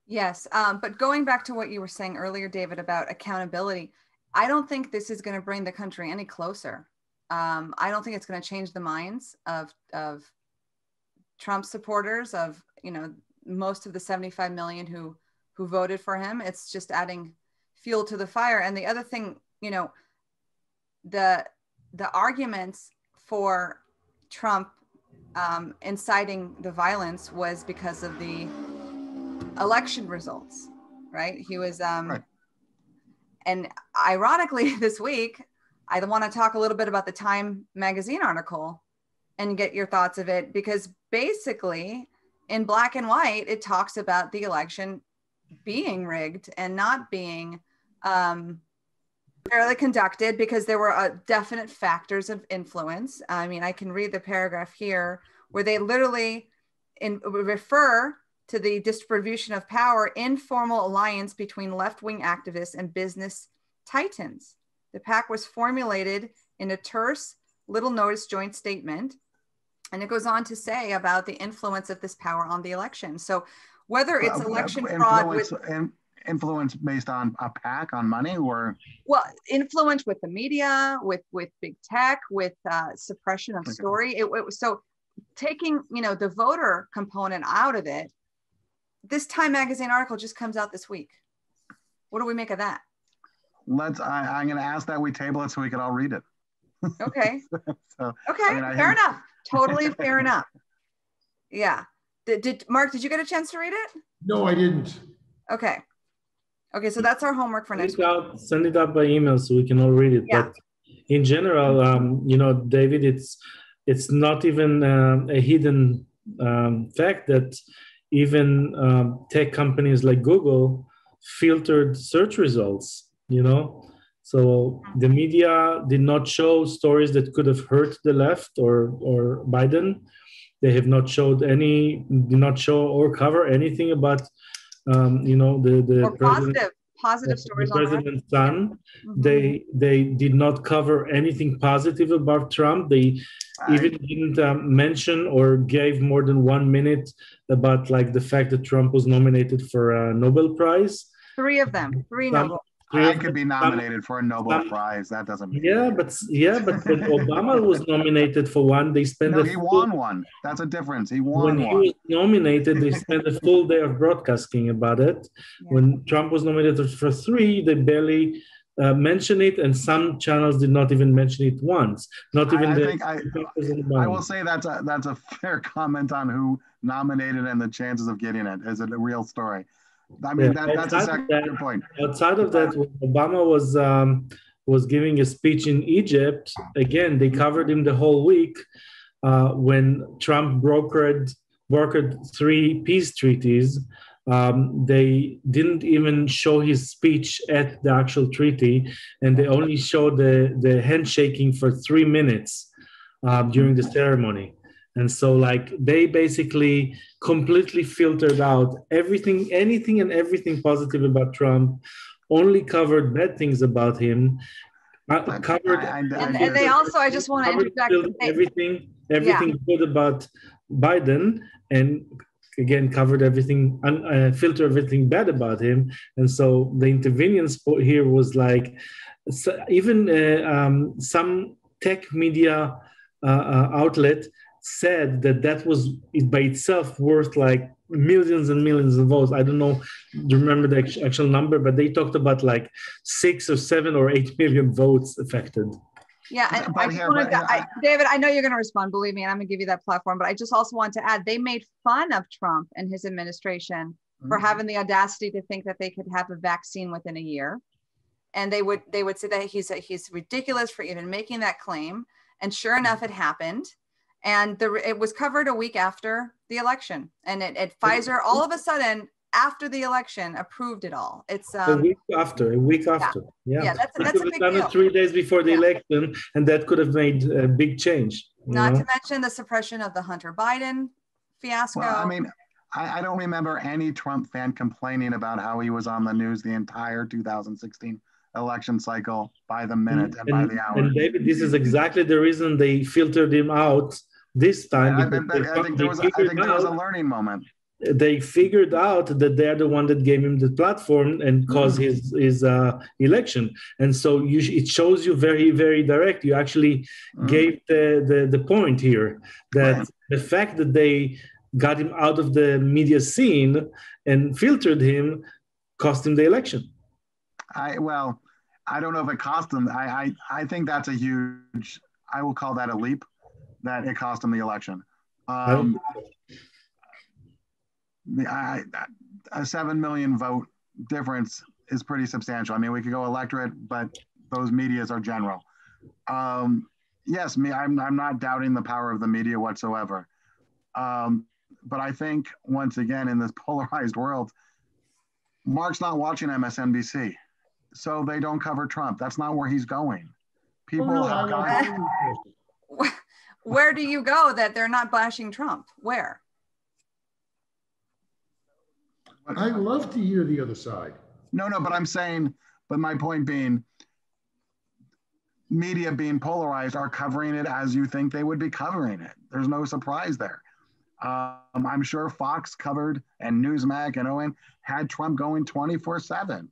Yes, but going back to what you were saying earlier, David, about accountability, I don't think this is going to bring the country any closer. I don't think it's going to change the minds of Trump supporters, of most of the 75 million who voted for him. It's just adding fuel to the fire. And the other thing, the arguments for Trump inciting the violence was because of the election results, right? He was, right. And ironically this week, I want to talk a little bit about the Time magazine article and get your thoughts of it, because basically in black and white, it talks about the election being rigged and not being fairly conducted, because there were definite factors of influence. I mean, I can read the paragraph here where they literally refer to the distribution of power, informal alliance between left-wing activists and business titans. The pact was formulated in a terse, little notice joint statement. And it goes on to say about the influence of this power on the election. So whether it's election fraud with influence based on a PAC, on money, or influence with the media, with big tech, with suppression of story. So taking the voter component out of it, this Time magazine article just comes out this week. What do we make of that? I'm going to ask that we table it so we can all read it. Okay. Fair enough. Totally fair enough. Yeah. Mark, did you get a chance to read it? No, I didn't. Okay. So that's our homework for next week. Send it out by email so we can all read it. Yeah. But in general, David, it's not even a hidden fact that even tech companies like Google filtered search results, So the media did not show stories that could have hurt the left or Biden. They have not did not show or cover anything about, the or positive stories on president's son. Mm-hmm. They did not cover anything positive about Trump. They even didn't mention or gave more than 1 minute about like the fact that Trump was nominated for a Nobel Prize. Three of them, Nobel. I could be nominated for a Nobel Prize. That doesn't mean but when Obama was nominated for one, they spent he won one. That's a difference. He won when one. he was nominated, they spent a full day of broadcasting about it. Yeah. When Trump was nominated for 3, they barely mentioned it, and some channels did not even mention it once. Not even I will say that's a fair comment on who nominated and the chances of getting it. Is it a real story? I mean, that's exactly your point. Outside of that, when Obama was giving a speech in Egypt, again, they covered him the whole week when Trump brokered 3 peace treaties. They didn't even show his speech at the actual treaty, and they only showed the handshaking for 3 minutes during the ceremony. And so like they basically completely filtered out anything and everything positive about Trump, only covered bad things about him, and they also, I just want to interject, everything good about Biden, and again covered everything, filter everything bad about him. And so the intervenience here was like even some tech media outlet said that was by itself worth like millions and millions of votes. I don't know, do you remember the actual number, but they talked about like 6 or 7 or 8 million votes affected. Yeah, and David, I know you're going to respond, believe me, and I'm going to give you that platform, but I just also want to add, they made fun of Trump and his administration for having the audacity to think that they could have a vaccine within a year. And they would say that he's ridiculous for even making that claim. And sure enough, it happened. And it was covered a week after the election. And Pfizer, all of a sudden, after the election, approved it all. It's a week after. Yeah, that's a big deal. 3 days before the election, and that could have made a big change. Not to mention the suppression of the Hunter Biden fiasco. Well, I mean, I don't remember any Trump fan complaining about how he was on the news the entire 2016 election cycle by the minute and by the hour. And David, this is exactly the reason they filtered him out this time. I think there was a learning moment. They figured out that they're the one that gave him the platform and caused his election. And so it shows you very, very direct. You actually gave the point here that the fact that they got him out of the media scene and filtered him cost him the election. I don't know if it cost him. I think that's a huge, I will call that a leap, that it cost him the election. A 7 million vote difference is pretty substantial. I mean, we could go electorate, but those medias are general. Yes, I'm not doubting the power of the media whatsoever. But I think, once again, in this polarized world, Mark's not watching MSNBC, so they don't cover Trump. That's not where he's going. People have gone. Where do you go that they're not bashing Trump? Where? I love to hear the other side. No, but my point being, media being polarized are covering it as you think they would be covering it. There's no surprise there. I'm sure Fox covered, and Newsmax and ON had Trump going 24/7.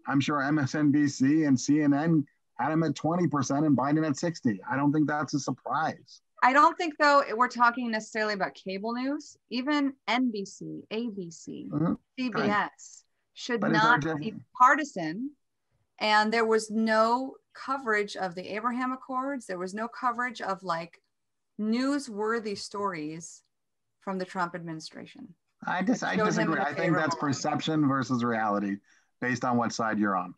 I'm sure MSNBC and CNN had him at 20% and Biden at 60%. I don't think that's a surprise. I don't think, though, we're talking necessarily about cable news. Even NBC, ABC, CBS should not be partisan. And there was no coverage of the Abraham Accords. There was no coverage of like newsworthy stories from the Trump administration. I disagree. I think that's perception versus reality based on what side you're on.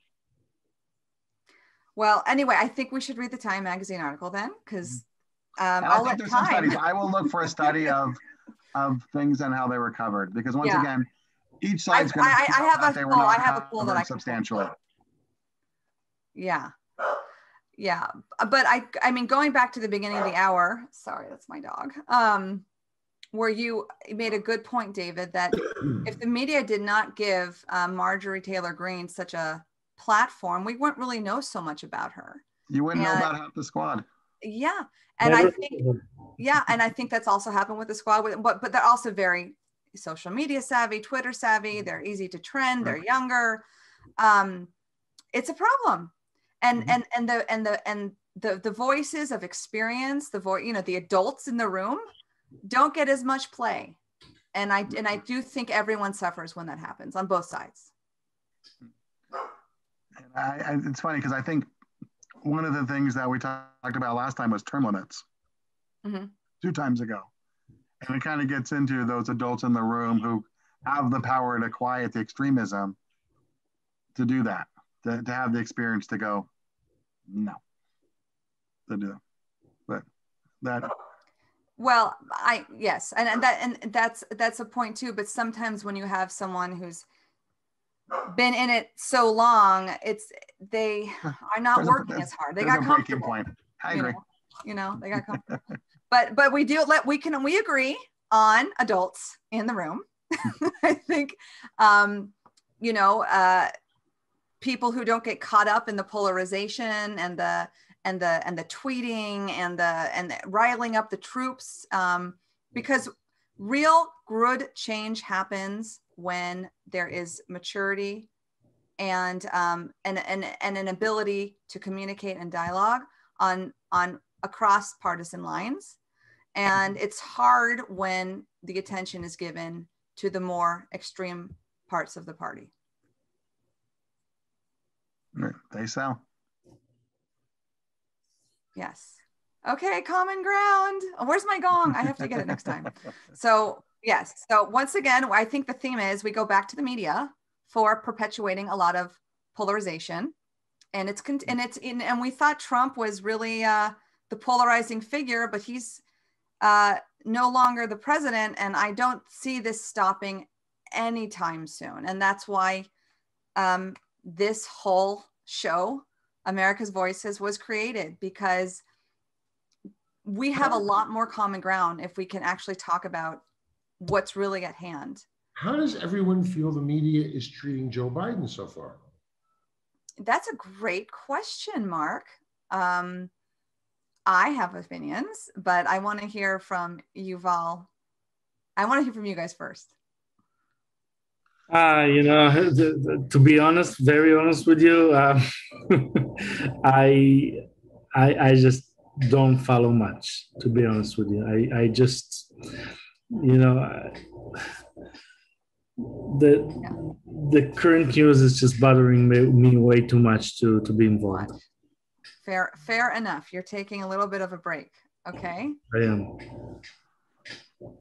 Well, anyway, I think we should read the Time Magazine article then, because I'll let Time. I will look for a study of things and how they were covered, because once again, each side's going to. I have a poll that I can substantially. Yeah. But I mean, going back to the beginning of the hour. Sorry, that's my dog. where you made a good point, David, that if the media did not give Marjorie Taylor Greene such a platform, we wouldn't really know so much about her. You wouldn't know about half the squad. Yeah. And I think that's also happened with the squad, but they're also very social media savvy, Twitter savvy. They're easy to trend. They're younger. It's a problem. And the voices of experience, the adults in the room don't get as much play. And I do think everyone suffers when that happens on both sides. It's funny because I think one of the things that we talked about last time was term limits 2 times ago. And it kind of gets into those adults in the room who have the power to quiet the extremism to do that, to have the experience to go, no, to do. But that. Well, yes. And that's a point too. But sometimes when you have someone who's been in it so long, they are not working as hard. They got comfortable. Point. I agree. They got comfortable. But we agree on adults in the room. I think people who don't get caught up in the polarization and the tweeting and the riling up the troops, because real good change happens when there is maturity and an ability to communicate and dialogue on across partisan lines. And it's hard when the attention is given to the more extreme parts of the party. They sell. Yes. Okay, common ground. Where's my gong? I have to get it next time. So yes. So once again, I think the theme is we go back to the media for perpetuating a lot of polarization, and we thought Trump was really the polarizing figure, but he's no longer the president, and I don't see this stopping anytime soon. And that's why this whole show, America's Voices, was created, because we have a lot more common ground if we can actually talk about what's really at hand. How does everyone feel the media is treating Joe Biden so far? That's a great question, Mark. I have opinions, but I want to hear from Yuval. I want to hear from you guys first. To be honest, very honest with you, I just don't follow much, to be honest with you. I just, the current news is just bothering me way too much to be involved. Fair enough. You're taking a little bit of a break. Okay. I am.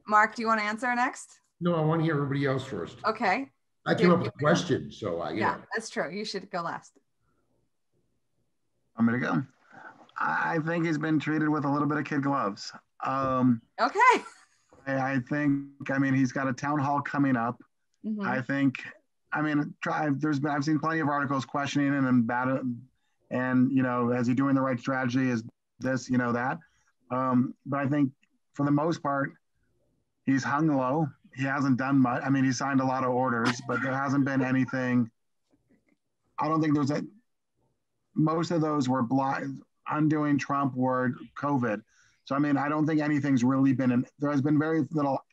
Mark, do you want to answer next? No, I want to hear everybody else first. Okay. I came up with a question, so yeah, that's true. You should go last. I'm going to go. I think he's been treated with a little bit of kid gloves. Okay. He's got a town hall coming up. Mm-hmm. I've seen plenty of articles questioning him and is he doing the right strategy? Is this, that? But I think for the most part, he's hung low. He hasn't done much. He signed a lot of orders, but there hasn't been anything. I don't think most of those were undoing Trump or COVID. So, I don't think anything's really there has been very little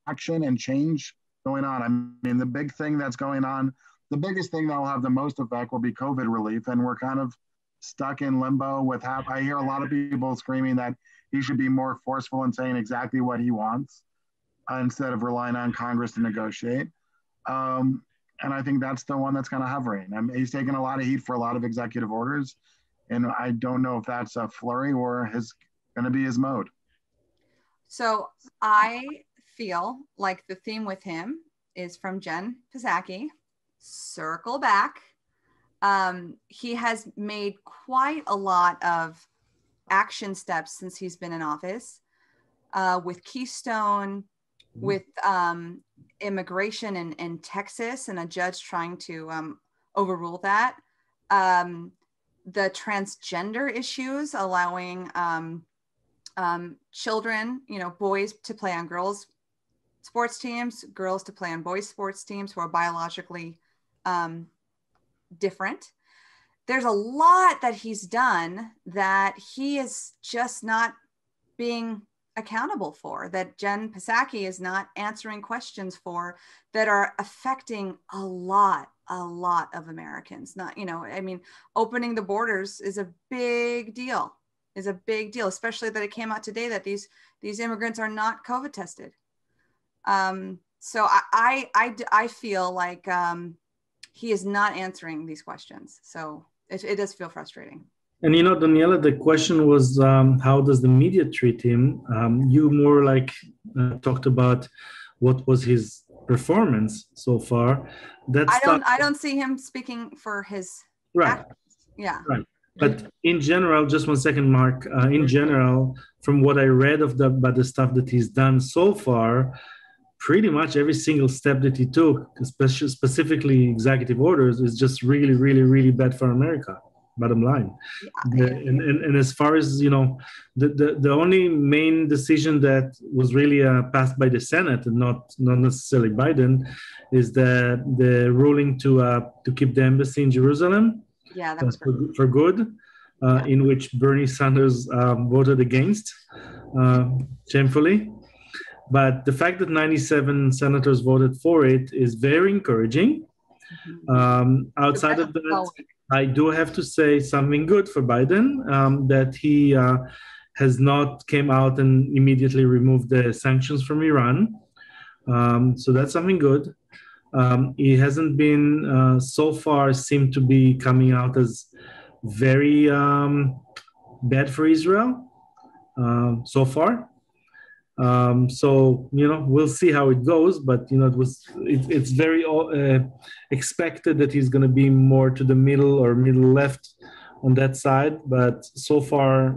action and change going on. The big thing that's going on, the biggest thing that will have the most effect will be COVID relief. And we're kind of stuck in limbo with I hear a lot of people screaming that he should be more forceful in saying exactly what he wants instead of relying on Congress to negotiate. And I think that's the one that's kind of hovering. He's taken a lot of heat for a lot of executive orders. And I don't know if that's a flurry or going to be his mode. So I feel like the theme with him is from Jen Psaki, circle back. He has made quite a lot of action steps since he's been in office, with Keystone, with immigration in Texas and a judge trying to overrule that. The transgender issues, allowing children, boys to play on girls' sports teams, girls to play on boys sports teams who are biologically different. There's a lot that he's done that he is just not being accountable for, that Jen Psaki is not answering questions for, that are affecting a lot of Americans. Not, I mean, opening the borders is a big deal, especially that it came out today that these immigrants are not COVID tested. So I feel like he is not answering these questions. So it does feel frustrating. And Daniella, the question was, how does the media treat him? You more like talked about what was his performance so far. I don't see him speaking for his actions. Yeah. Right. But in general, just 1 second, Mark. In general, from what I read about the stuff that he's done so far, pretty much every single step that he took, especially specifically executive orders, is just really, really, really bad for America. Bottom line. And as far as the only main decision that was really passed by the Senate and not necessarily Biden is the ruling to keep the embassy in Jerusalem. Yeah, that was for good, in which Bernie Sanders voted against, shamefully. But the fact that 97 senators voted for it is very encouraging. Outside of that, I do have to say something good for Biden, that he has not came out and immediately removed the sanctions from Iran. So that's something good. He hasn't been so far seemed to be coming out as very bad for Israel so far. So we'll see how it goes, but it's very expected that he's going to be more to the middle or middle left on that side. But so far,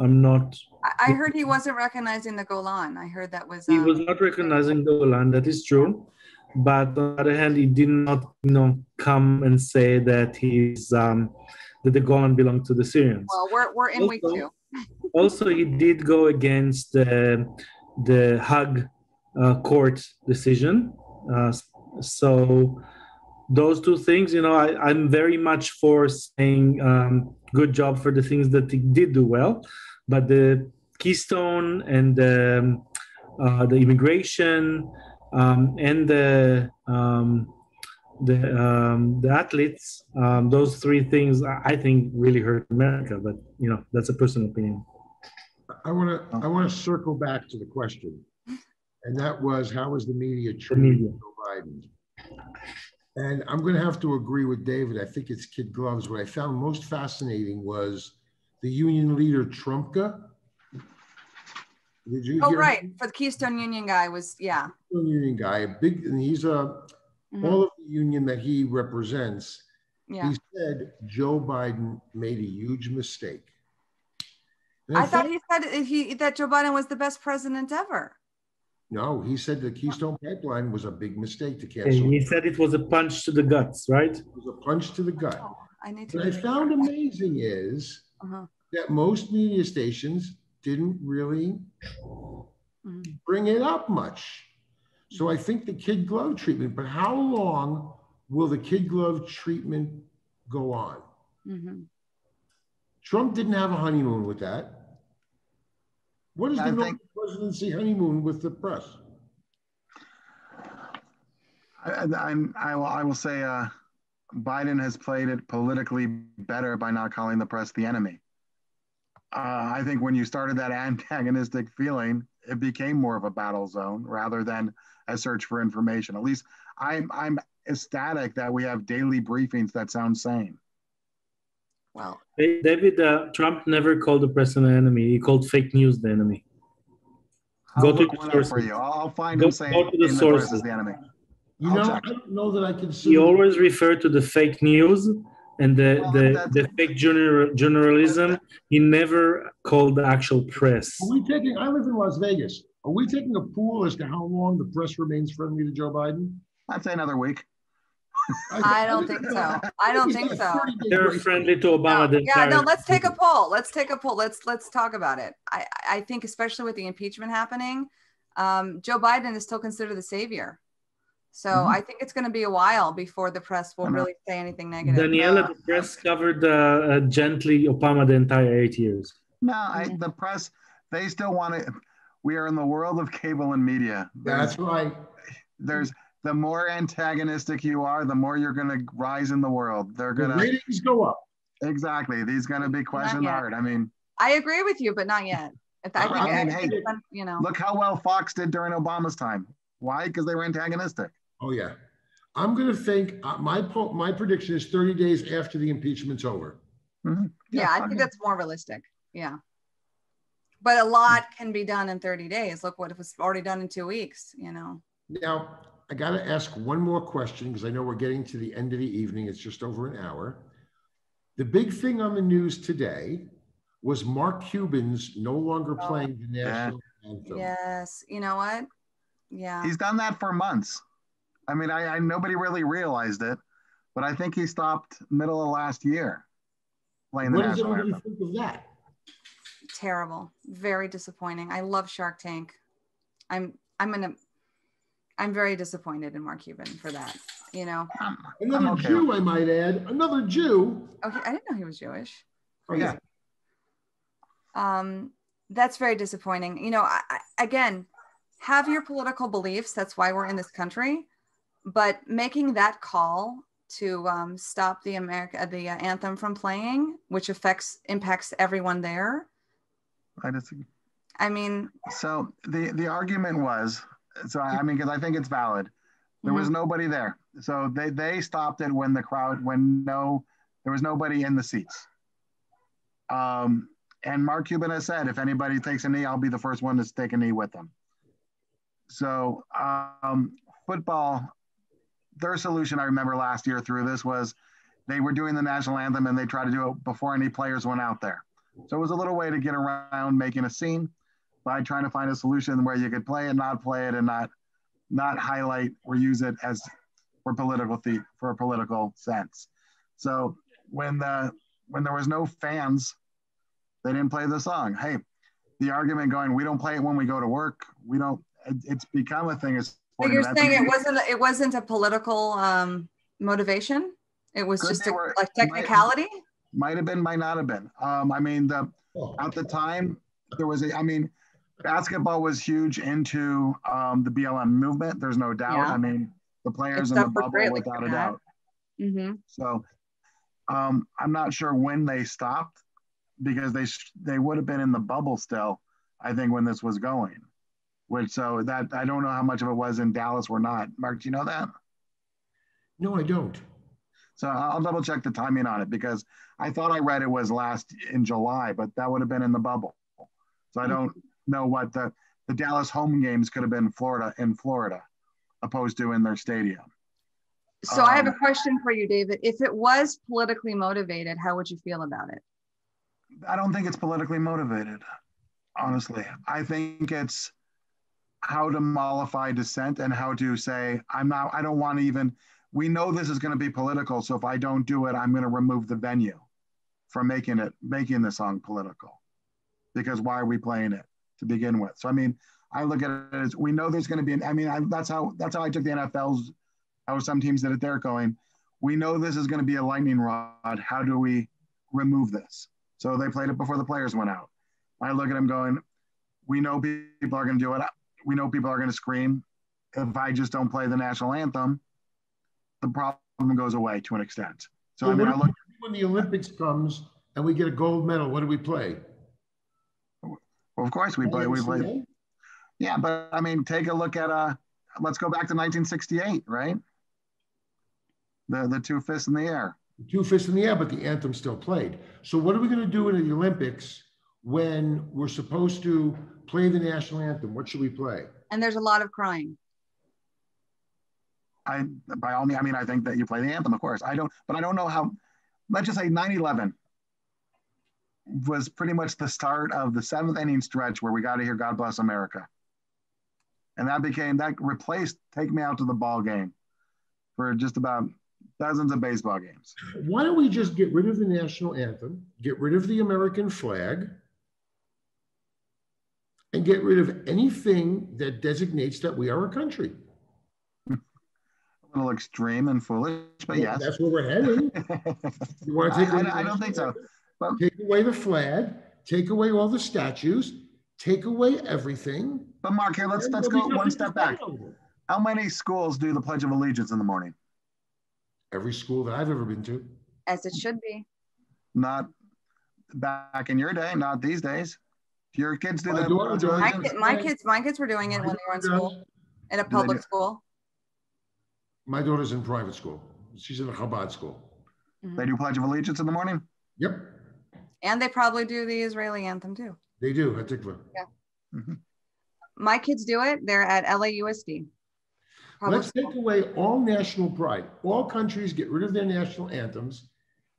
I'm not. I heard he wasn't recognizing the Golan. I heard that was. He was not recognizing the Golan. That is true. But on the other hand, he did not, come and say that that the Golan belonged to the Syrians. Well, we're in week 2. Also, he did go against the Hague court decision. So those two things, I'm very much for saying good job for the things that he did do well, but the Keystone and the immigration and the athletes, those 3 things I think really hurt America. But that's a personal opinion. I want to circle back to the question, and that was, how was the media treating Joe Biden? And I'm going to have to agree with David. I think it's kid gloves. What I found most fascinating was the union leader Trumpka. Did you hear right, him? for the Keystone Union guy was Keystone Union guy, and he's all of the union that he represents. Yeah. He said Joe Biden made a huge mistake. I thought he said that Joe Biden was the best president ever. No, he said the Keystone Pipeline was a big mistake to cancel. He said it was a punch to the guts, right? It was a punch to the gut. Oh, What I found amazing is that most media stations didn't really bring it up much. So I think the kid glove treatment, but how long will the kid glove treatment go on? Trump didn't have a honeymoon with that. What is the normal presidency honeymoon with the press? I will say Biden has played it politically better by not calling the press the enemy. I think when you started that antagonistic feeling, it became more of a battle zone rather than a search for information. At least I'm ecstatic that we have daily briefings that sound sane. Well, David, Trump never called the press an enemy. He called fake news the enemy. Go to the sources. For you. I'll find him saying the press is the enemy. I don't know that I can see. He always referred to the fake news and the fake journalism. He never called the actual press. I live in Las Vegas. Are we taking a poll as to how long the press remains friendly to Joe Biden? I'd say another week. I don't think so. I don't think so. They're friendly to Obama. Let's take a poll. Let's talk about it. I think especially with the impeachment happening, Joe Biden is still considered the savior. So I think it's going to be a while before the press will really say anything negative. Daniella, the press covered gently Obama the entire 8 years. No, the press, they still want to. We are in the world of cable and media. That's right. There's the more antagonistic you are, the more you're going to rise in the world. They're going to ratings go up. Exactly. These going to be questioned hard. I mean, I agree with you, but not yet. Look how well Fox did during Obama's time. Why? Because they were antagonistic. Oh yeah. I'm going to think my prediction is 30 days after the impeachment's over. Yeah, I think that's more realistic. Yeah. But a lot can be done in 30 days. Look what it was already done in 2 weeks, you know. Now, I got to ask one more question because I know we're getting to the end of the evening. It's just over an hour. The big thing on the news today was Mark Cuban's no longer playing the national anthem. Yes. You know what? Yeah. He's done that for months. I mean, I nobody really realized it, but I think he stopped middle of last year playing the national anthem. What does everybody think of that? Terrible. Very disappointing. I love Shark Tank. I'm very disappointed in Mark Cuban for that. You know, another Jew, I might add. Another Jew. Okay, I didn't know he was Jewish. Oh yeah. That's very disappointing. You know, again, have your political beliefs. That's why we're in this country. But making that call to stop the anthem from playing, which impacts everyone there. I disagree. I mean, so the argument was, so I mean, because I think it's valid. There was nobody there, so they stopped it when there was nobody in the seats. And Mark Cuban has said, if anybody takes a knee, I'll be the first one to take a knee with them. So football, their solution, I remember last year through this, was they were doing the national anthem and they tried to do it before any players went out there. So it was a little way to get around making a scene by trying to find a solution where you could play it, and not highlight or use it as for a political sense. So when there was no fans, they didn't play the song. Hey, the argument going, we don't play it when we go to work. We don't. It's become a thing. So you're saying it wasn't a political motivation? It was just a technicality? Might have been, might not have been. I mean, at the time, there was basketball was huge into the BLM movement. There's no doubt. Yeah. I mean, the players in the bubble, without a doubt. Mm-hmm. So I'm not sure when they stopped, because they would have been in the bubble still, I think, when this was going. So that I don't know how much of it was in Dallas or not. Mark, do you know that? No, I don't. So I'll double check the timing on it, because I thought I read it was last in July, but that would have been in the bubble. So I don't know what the Dallas home games could have been in Florida, opposed to in their stadium. So I have a question for you, David. If it was politically motivated, how would you feel about it? I don't think it's politically motivated, honestly. I think it's how to mollify dissent and how to say, I don't want to even, we know this is going to be political. So if I don't do it, I'm going to remove the venue from making the song political, because why are we playing it to begin with? So, I mean, I look at it as, we know there's going to be that's how I took the NFL's, how some teams did it there, going, we know this is going to be a lightning rod. How do we remove this? So they played it before the players went out. I look at them going, we know people are going to do it. We know people are going to scream. If I just don't play the national anthem, the problem goes away to an extent. So I mean, I look, when the Olympics comes and we get a gold medal, what do we play? Well, of course we play. Yeah, but I mean, take a look at let's go back to 1968, right? The two fists in the air. The two fists in the air, but the anthem still played. So what are we going to do in the Olympics when we're supposed to play the national anthem? What should we play? And there's a lot of crying. By all means, I mean, I think that you play the anthem, of course. I don't know how. Let's just say 9/11 was pretty much the start of the 7th inning stretch where we got to hear "God Bless America," and that replaced "Take Me Out to the Ball Game" for just about dozens of baseball games. Why don't we just get rid of the national anthem, get rid of the American flag, and get rid of anything that designates that we are a country. A little extreme and foolish, but yes. That's where we're heading. You want to take away I don't think so. But take away the flag, take away all the statues, take away everything. But Mark, here, let's go one step back. How many schools do the Pledge of Allegiance in the morning? Every school that I've ever been to. As it should be. Not back in your day, not these days. Your kids do that. My kids were doing it when they were in school, in a public school. My daughter's in private school. She's in a Chabad school. They do Pledge of Allegiance in the morning? Yep. And they probably do the Israeli anthem too. They do, Hatikva. Yeah. My kids do it. They're at LAUSD. Let's take away all national pride. All countries get rid of their national anthems,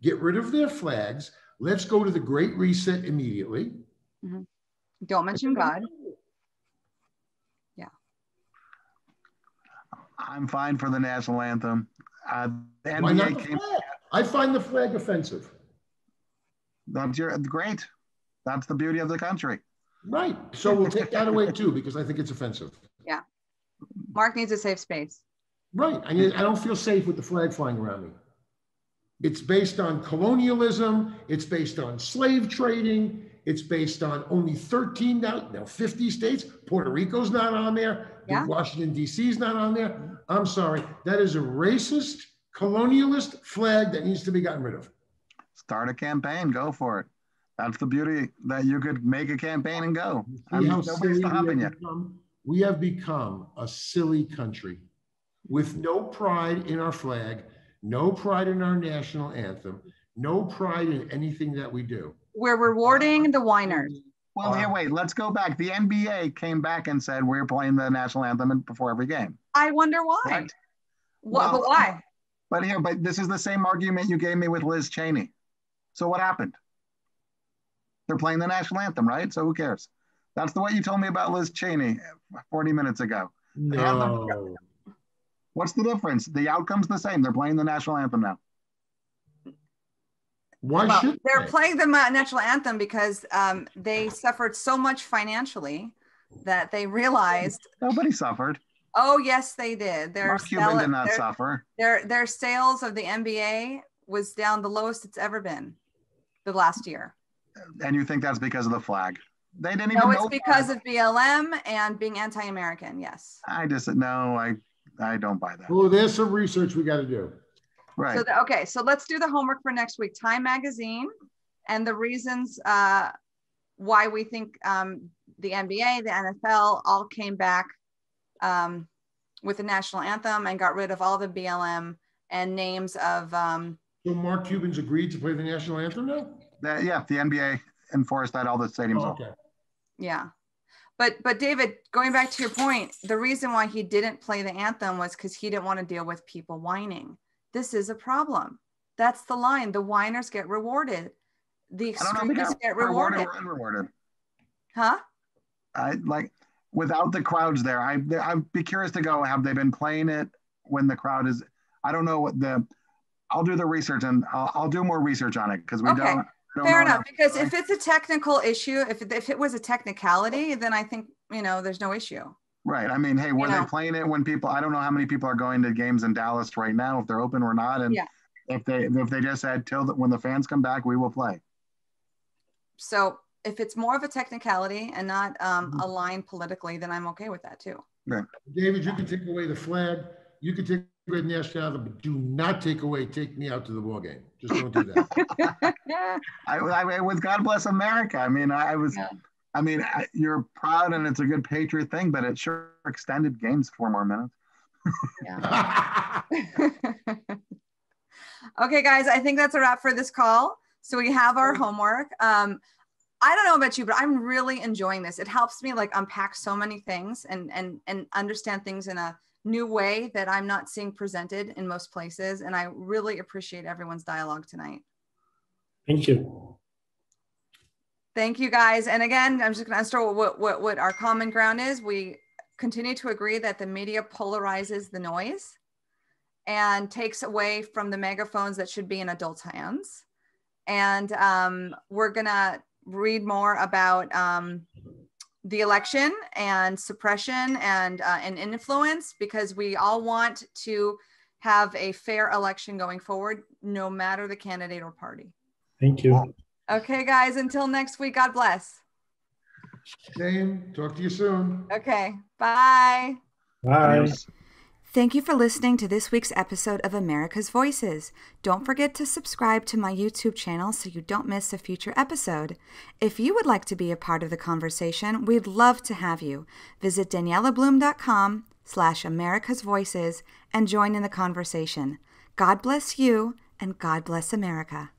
get rid of their flags. Let's go to the Great Reset immediately. Don't mention God. Yeah. I'm fine for the national anthem. The NBA Why not the flag? I find the flag offensive. That's great. That's the beauty of the country. Right. So we'll take that away too, because I think it's offensive. Yeah. Mark needs a safe space. Right. I don't feel safe with the flag flying around me. It's based on colonialism. It's based on slave trading. It's based on only 13 now 50 states. Puerto Rico's not on there. Yeah. Washington, D.C. is not on there. I'm sorry. That is a racist, colonialist flag that needs to be gotten rid of. Start a campaign. Go for it. That's the beauty, that you could make a campaign and go. Nobody's stopping you. We have become a silly country with no pride in our flag, no pride in our national anthem, no pride in anything that we do. We're rewarding the whiners. Well, here, wait, let's go back. The NBA came back and said we're playing the national anthem before every game. I wonder why. Right? But why? But this is the same argument you gave me with Liz Cheney. So what happened? They're playing the national anthem, right? So who cares? That's the way you told me about Liz Cheney 40 minutes ago. No. What's the difference? The outcome's the same. They're playing the national anthem now. Why should they're playing the national anthem because they suffered so much financially that they realized nobody suffered. Oh yes, they did. Cuban did not suffer. Their sales of the NBA was down the lowest it's ever been the last year. And you think that's because of the flag? They didn't even know. No, it's because of BLM and being anti-American. Yes. I don't buy that. Oh, there's some research we got to do. Right. So so let's do the homework for next week. Time Magazine and the reasons why we think the NBA, the NFL all came back with the national anthem and got rid of all the BLM and names of. So Mark Cuban's agreed to play the national anthem now? Yeah, the NBA enforced that all the stadiums. Okay. Yeah. But David, going back to your point, the reason why he didn't play the anthem was because he didn't want to deal with people whining. This is a problem. That's the line. The whiners get rewarded. The extremists get rewarded. Or unrewarded. Huh? Without the crowds there, I'd be curious to go. Have they been playing it when the crowd is? I don't know I'll do the research and I'll do more research on it because we don't. Fair enough, because if it's a technical issue, if it was a technicality, then I think, there's no issue. Right. I mean, hey, were they playing it when people, I don't know how many people are going to games in Dallas right now, if they're open or not. And if they just said, when the fans come back, we will play. So if it's more of a technicality and not aligned politically, then I'm okay with that too. Right. David, you can take away the flag. You can take away the national anthem, but do not take me out to the ball game. Just don't do that. I with God Bless America. I mean, you're proud and it's a good patriot thing, but it sure extended games 4 more minutes. Okay, guys, I think that's a wrap for this call. So we have our homework. I don't know about you, but I'm really enjoying this. It helps me unpack so many things and understand things in a new way that I'm not seeing presented in most places. And I really appreciate everyone's dialogue tonight. Thank you. Thank you, guys. And again, I'm just going to start what our common ground is. We continue to agree that the media polarizes the noise and takes away from the megaphones that should be in adults' hands. And we're going to read more about the election and suppression and influence, because we all want to have a fair election going forward, no matter the candidate or party. Thank you. Okay, guys, until next week, God bless. Same. Talk to you soon. Okay, bye. Bye. Adios. Thank you for listening to this week's episode of America's Voices. Don't forget to subscribe to my YouTube channel so you don't miss a future episode. If you would like to be a part of the conversation, we'd love to have you. Visit daniellabloom.com/America's Voices and join in the conversation. God bless you and God bless America.